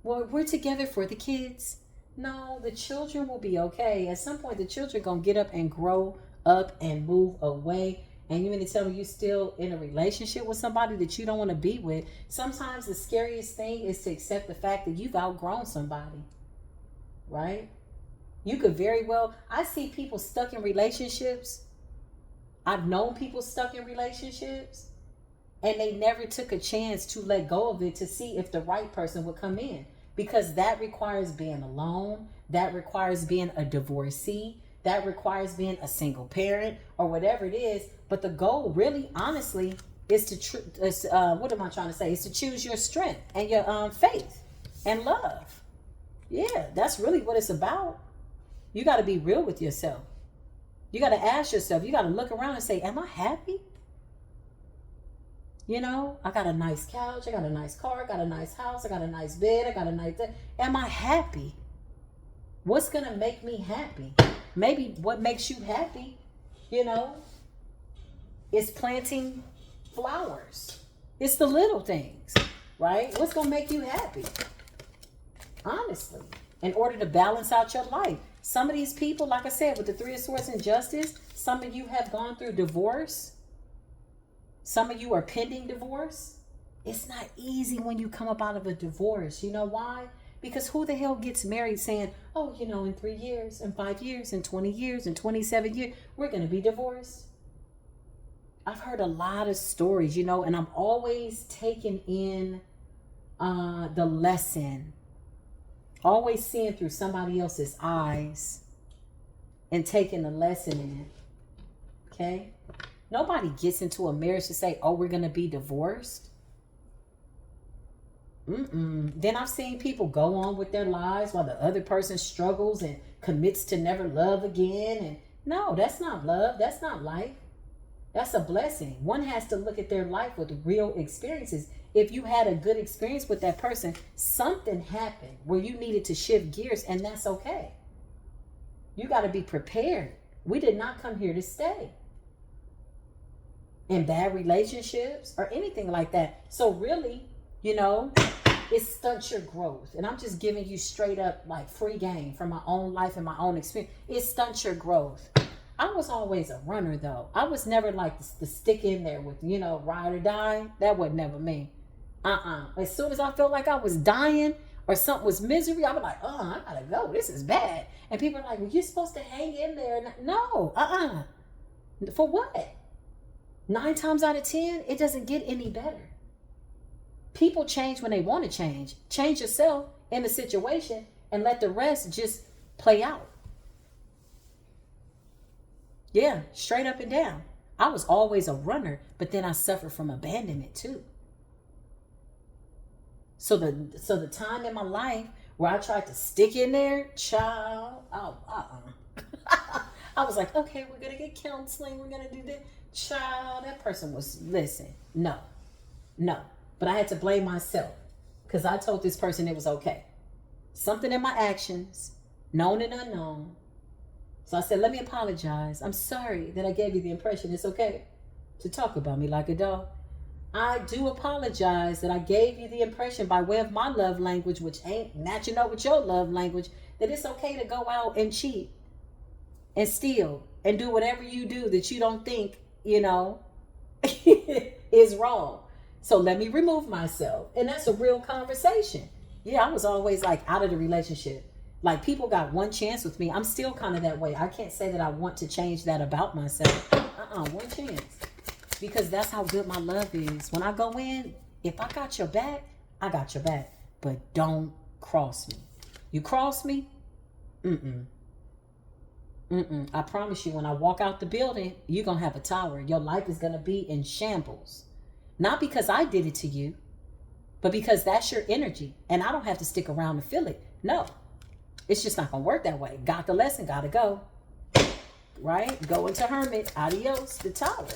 Well, we're together for the kids. No, the children will be okay. At some point, the children are going to get up and grow up and move away. And you mean to tell me you're still in a relationship with somebody that you don't want to be with? Sometimes the scariest thing is to accept the fact that you've outgrown somebody. Right? You could very well, I see people stuck in relationships. I've known people stuck in relationships and they never took a chance to let go of it to see if the right person would come in, because that requires being alone. That requires being a divorcee. That requires being a single parent or whatever it is. But the goal really, honestly, is to, what am I trying to say? Is to choose your strength and your faith and love. Yeah, that's really what it's about. You got to be real with yourself. You got to ask yourself, you got to look around and say, am I happy? You know, I got a nice couch, I got a nice car, I got a nice house, I got a nice bed, I got a nice... Am I happy? What's going to make me happy? Maybe what makes you happy, you know, is planting flowers. It's the little things, right? What's going to make you happy? Honestly, in order to balance out your life. Some of these people, like I said, with the Three of Swords and Justice, some of you have gone through divorce. Some of you are pending divorce. It's not easy when you come up out of a divorce. You know why? Because who the hell gets married saying, oh, you know, in 3 years, in 5 years, in 20 years, in 27 years, we're going to be divorced. I've heard a lot of stories, you know, and I'm always taking in the lesson. Always seeing through somebody else's eyes and taking the lesson in. Okay? Nobody gets into a marriage to say, oh, we're going to be divorced. Then I've seen people go on with their lives while the other person struggles and commits to never love again. And no, that's not love. That's not life. That's a blessing. One has to look at their life with real experiences. If you had a good experience with that person, something happened where you needed to shift gears, and that's okay. You got to be prepared. We did not come here to stay in bad relationships or anything like that. So really, you know, it stunts your growth. And I'm just giving you straight up like free game from my own life and my own experience. It stunts your growth. I was always a runner though. I was never like the stick in there with, you know, ride or die. That was never me. As soon as I felt like I was dying or something was misery, I was like, I gotta go. This is bad. And people are like, well, you're supposed to hang in there. No, For what? 9 times out of 10, it doesn't get any better. People change when they want to change. Change yourself in the situation and let the rest just play out. Yeah, straight up and down. I was always a runner, but then I suffered from abandonment too. So the time in my life where I tried to stick in there, child, I was like, okay, we're gonna get counseling, we're gonna do this. Child, that person was, listen, no. But I had to blame myself because I told this person it was okay. Something in my actions, known and unknown. So I said, let me apologize. I'm sorry that I gave you the impression it's okay to talk about me like a dog. I do apologize that I gave you the impression by way of my love language, which ain't matching up with your love language, that it's okay to go out and cheat and steal and do whatever you do that you don't think, you know, is wrong. So let me remove myself. And that's a real conversation. Yeah, I was always like out of the relationship. Like people got one chance with me. I'm still kind of that way. I can't say that I want to change that about myself. One chance. Because that's how good my love is. When I go in, if I got your back, I got your back. But don't cross me. You cross me? Mm-mm. Mm-mm. I promise you, when I walk out the building, you're going to have a tower. Your life is going to be in shambles. Not because I did it to you, but because that's your energy. And I don't have to stick around to feel it. No, it's just not going to work that way. Got the lesson, got to go. Right? Go into hermit. Adios, the tower.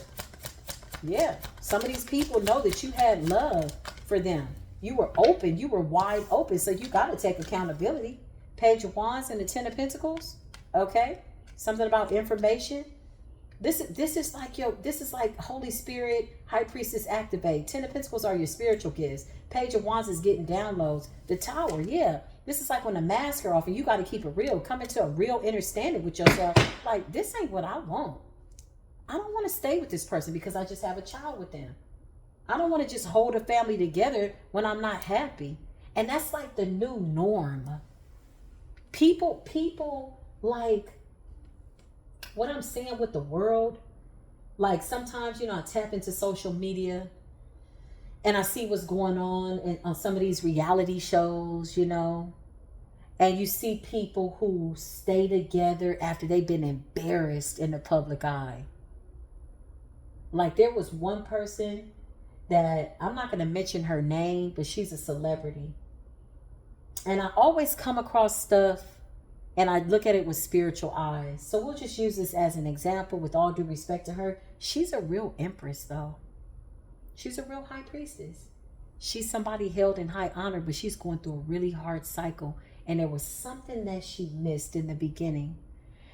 Yeah. Some of these people know that you had love for them. You were open. You were wide open. So you got to take accountability. Page of Wands and the Ten of Pentacles. Okay. Something about information. This is like Holy Spirit, High Priestess activate. Ten of Pentacles are your spiritual gifts. Page of Wands is getting downloads. The Tower, yeah. This is like when the masks are off and you got to keep it real. Come into a real understanding with yourself. Like, this ain't what I want. I don't want to stay with this person because I just have a child with them. I don't want to just hold a family together when I'm not happy. And that's like the new norm. People like what I'm seeing with the world. Like sometimes, I tap into social media and I see what's going on some of these reality shows, and you see people who stay together after they've been embarrassed in the public eye. Like there was one person that I'm not going to mention her name, but she's a celebrity. And I always come across stuff and I look at it with spiritual eyes. So we'll just use this as an example with all due respect to her. She's a real empress though. She's a real high priestess. She's somebody held in high honor, but she's going through a really hard cycle. And there was something that she missed in the beginning.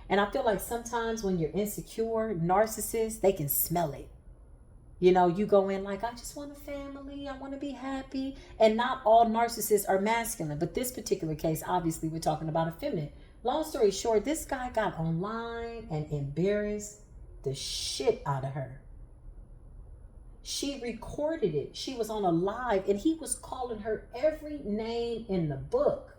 And I feel like sometimes when you're insecure, narcissists, they can smell it. You go in like, I just want a family. I want to be happy. And not all narcissists are masculine. But this particular case, obviously, we're talking about a feminine. Long story short, this guy got online and embarrassed the shit out of her. She recorded it. She was on a live and he was calling her every name in the book.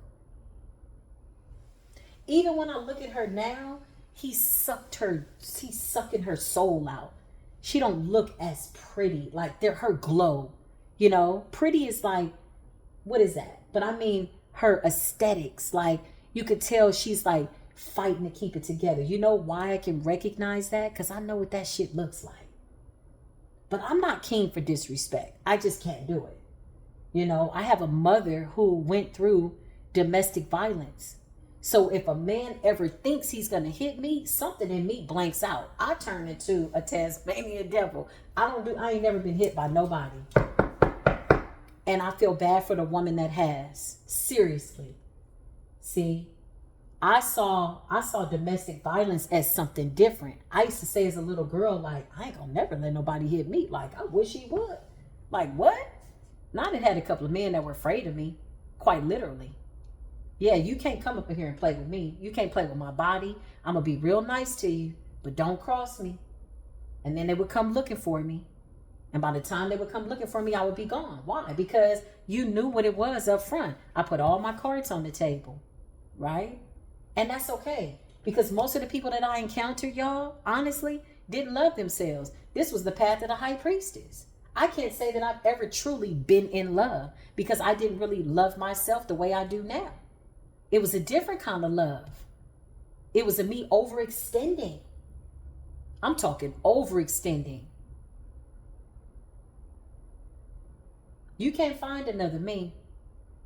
Even when I look at her now, he's sucking her soul out. She don't look as pretty. Like her glow, pretty is like, what is that? But I mean her aesthetics. Like you could tell she's like fighting to keep it together. You know why I can recognize that? Because I know what that shit looks like. But I'm not keen for disrespect. I just can't do it. I have a mother who went through domestic violence. So if a man ever thinks he's going to hit me, something in me blanks out. I turn into a Tasmanian devil. I ain't never been hit by nobody. And I feel bad for the woman that has. Seriously. See, I saw domestic violence as something different. I used to say as a little girl, like, I ain't gonna never let nobody hit me. Like, I wish he would. Like, what? Now I had a couple of men that were afraid of me, quite literally. Yeah, you can't come up in here and play with me. You can't play with my body. I'm going to be real nice to you, but don't cross me. And then they would come looking for me. And by the time they would come looking for me, I would be gone. Why? Because you knew what it was up front. I put all my cards on the table, right? And that's okay. Because most of the people that I encountered, y'all, honestly, didn't love themselves. This was the path of the high priestess. I can't say that I've ever truly been in love because I didn't really love myself the way I do now. It was a different kind of love. It was a me overextending. I'm talking overextending. You can't find another me.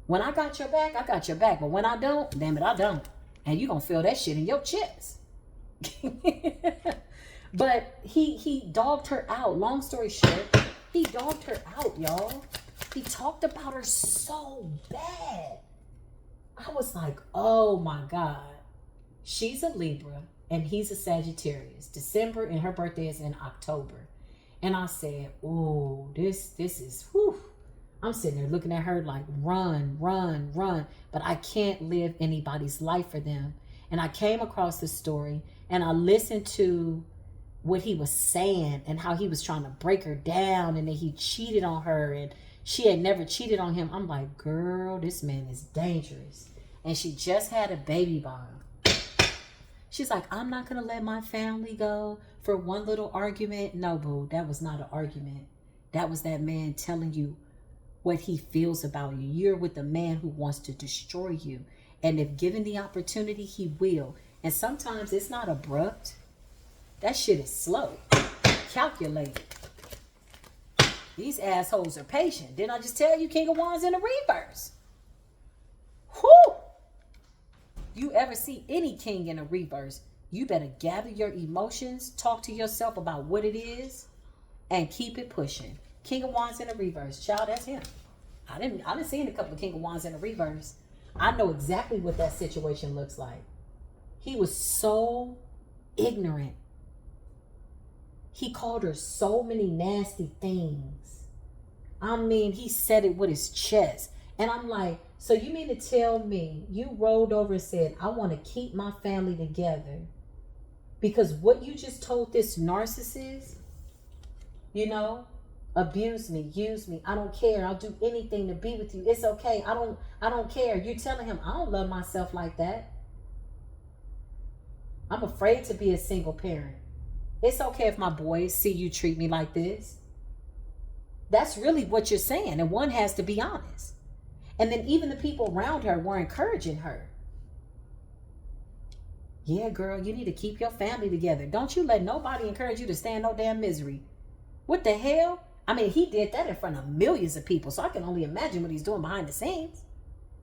When I got your back, I got your back. But when I don't, damn it, I don't. And you're going to feel that shit in your chest. But he dogged her out. Long story short, he dogged her out, y'all. He talked about her so bad. I was like, oh my God. She's a Libra and he's a Sagittarius. December and her birthday is in October. And I said, oh, this is, whew. I'm sitting there looking at her like, run, run, run. But I can't live anybody's life for them. And I came across this story and I listened to what he was saying and how he was trying to break her down and that he cheated on her and she had never cheated on him. I'm like, girl, this man is dangerous. And she just had a baby bomb. She's like, I'm not going to let my family go for one little argument. No, boo, that was not an argument. That was that man telling you what he feels about you. You're with a man who wants to destroy you. And if given the opportunity, he will. And sometimes it's not abrupt. That shit is slow, calculated. These assholes are patient. Didn't I just tell you King of Wands in the reverse? Whew! You ever see any king in a reverse, you better gather your emotions, talk to yourself about what it is, and keep it pushing. King of Wands in a reverse. Child, that's him. I didn't see a couple of King of Wands in a reverse. I know exactly what that situation looks like. He was so ignorant. He called her so many nasty things. I mean, he said it with his chest. And I'm like, so you mean to tell me you rolled over and said, I want to keep my family together because what you just told this narcissist, you know, abuse me, use me. I don't care. I'll do anything to be with you. It's okay. I don't care. You're telling him, I don't love myself like that. I'm afraid to be a single parent. It's okay if my boys see you treat me like this. That's really what you're saying. And one has to be honest. And then even the people around her were encouraging her. Yeah, girl, you need to keep your family together. Don't you let nobody encourage you to stay in no damn misery. What the hell? I mean, he did that in front of millions of people. So I can only imagine what he's doing behind the scenes.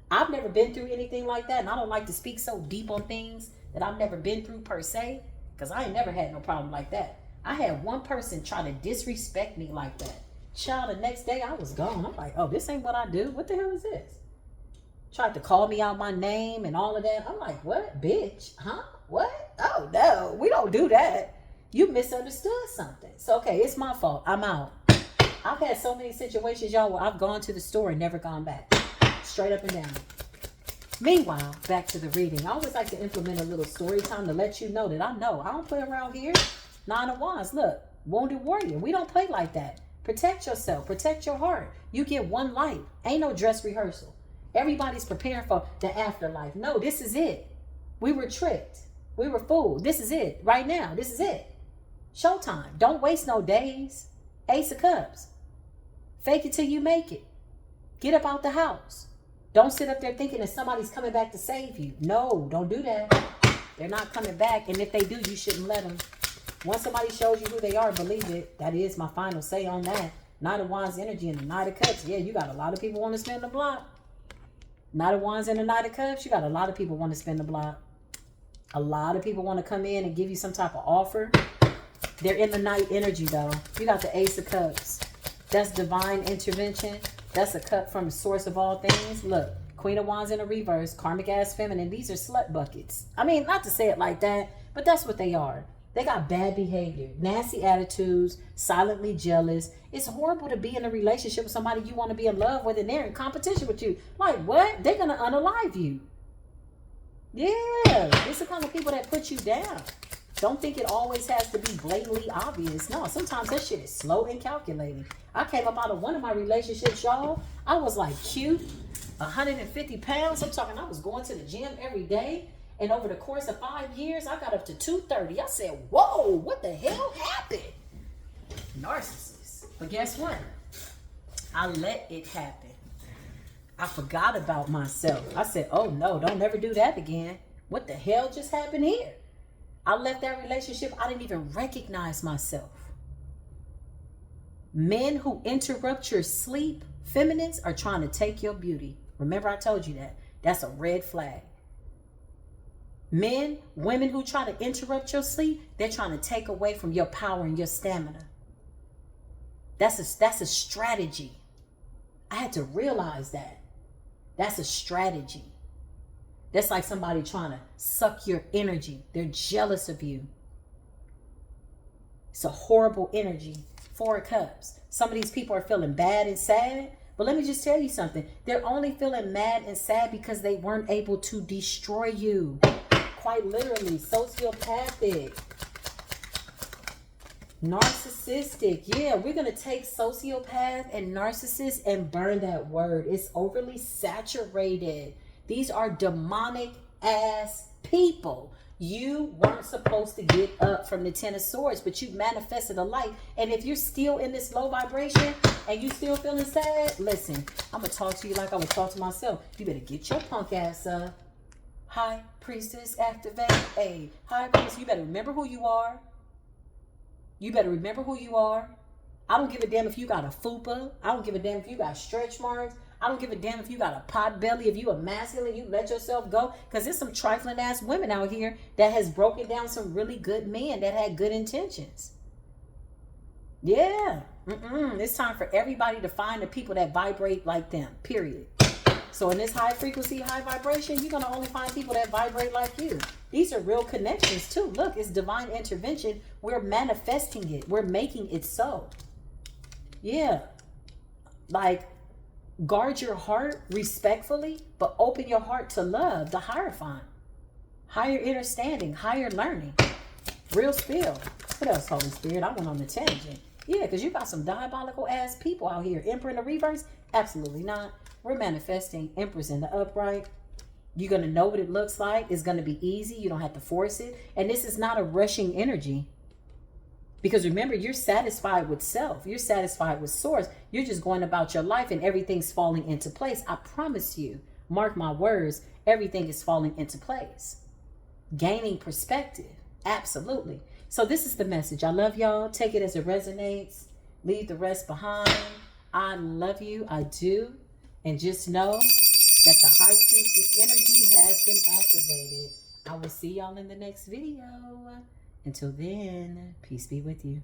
I've never been through anything like that. And I don't like to speak so deep on things that I've never been through per se. Because I ain't never had no problem like that. I had one person try to disrespect me like that. Child, the next day I was gone. I'm like, oh, this ain't what I do. What the hell is this? Tried to call me out my name and all of that. I'm like, what? Bitch? Huh? What? Oh, no. We don't do that. You misunderstood something. So, okay, it's my fault. I'm out. I've had so many situations, y'all, where I've gone to the store and never gone back. Straight up and down. Meanwhile, back to the reading. I always like to implement a little story time to let you know that I know. I don't play around here. Nine of Wands. Look, wounded warrior. We don't play like that. Protect yourself. Protect your heart. You get one life. Ain't no dress rehearsal. Everybody's preparing for the afterlife. No, this is it. We were tricked. We were fooled. This is it. Right now. This is it. Showtime. Don't waste no days. Ace of Cups. Fake it till you make it. Get up out the house. Don't sit up there thinking that somebody's coming back to save you. No, don't do that. They're not coming back. And if they do, you shouldn't let them. Once somebody shows you who they are, believe it. That is my final say on that. Knight of Wands energy and the Knight of Cups. Yeah, you got a lot of people want to spend the block. Knight of Wands and the Knight of Cups. You got a lot of people want to spend the block. A lot of people want to come in and give you some type of offer. They're in the Knight energy, though. You got the Ace of Cups. That's divine intervention. That's a cup from the source of all things. Look, Queen of Wands in a reverse, karmic ass feminine. These are slut buckets. I mean, not to say it like that, but that's what they are. They got bad behavior, nasty attitudes, silently jealous. It's horrible to be in a relationship with somebody you want to be in love with and they're in competition with you. Like, what? They're going to unalive you. Yeah, it's the kind of people that put you down. Don't think it always has to be blatantly obvious. No, sometimes that shit is slow and calculating. I came up out of one of my relationships, y'all. I was like cute, 150 pounds. I'm talking, I was going to the gym every day. And over the course of 5 years, I got up to 230. I said, whoa, what the hell happened? Narcissist. But guess what? I let it happen. I forgot about myself. I said, oh no, don't never do that again. What the hell just happened here? I left that relationship. I didn't even recognize myself. Men who interrupt your sleep, feminines, are trying to take your beauty. Remember I told you that. That's a red flag. Men, women who try to interrupt your sleep, they're trying to take away from your power and your stamina. That's a strategy. I had to realize that. That's a strategy. That's like somebody trying to suck your energy. They're jealous of you. It's a horrible energy. 4 of Cups. Some of these people are feeling bad and sad. But let me just tell you something. They're only feeling mad and sad because they weren't able to destroy you. Quite literally. Sociopathic. Narcissistic. Yeah, we're going to take sociopath and narcissist and burn that word. It's overly saturated. These are demonic ass people. You weren't supposed to get up from the Ten of Swords, but you manifested a light. And if you're still in this low vibration and you still feeling sad, listen, I'm going to talk to you like I would talk to myself. You better get your punk ass up. High Priestess, activate. Hey, High Priestess, you better remember who you are. You better remember who you are. I don't give a damn if you got a fupa. I don't give a damn if you got stretch marks. I don't give a damn if you got a pot belly, if you a masculine, you let yourself go. Because there's some trifling ass women out here that has broken down some really good men that had good intentions. Yeah. It's time for everybody to find the people that vibrate like them, period. So in this high frequency, high vibration, you're going to only find people that vibrate like you. These are real connections too. Look, it's divine intervention. We're manifesting it. We're making it so. Yeah. Like, guard your heart respectfully, but open your heart to love, the Hierophant. Higher understanding, higher learning. Real spill. What else, Holy Spirit? I went on a tangent. Yeah, because you got some diabolical ass people out here. Emperor in the reverse? Absolutely not. We're manifesting Empress in the upright. You're going to know what it looks like. It's going to be easy. You don't have to force it. And this is not a rushing energy. Because remember, you're satisfied with self. You're satisfied with source. You're just going about your life and everything's falling into place. I promise you, mark my words, everything is falling into place. Gaining perspective. Absolutely. So this is the message. I love y'all. Take it as it resonates. Leave the rest behind. I love you. I do. And just know that the High Priestess energy has been activated. I will see y'all in the next video. Until then, peace be with you.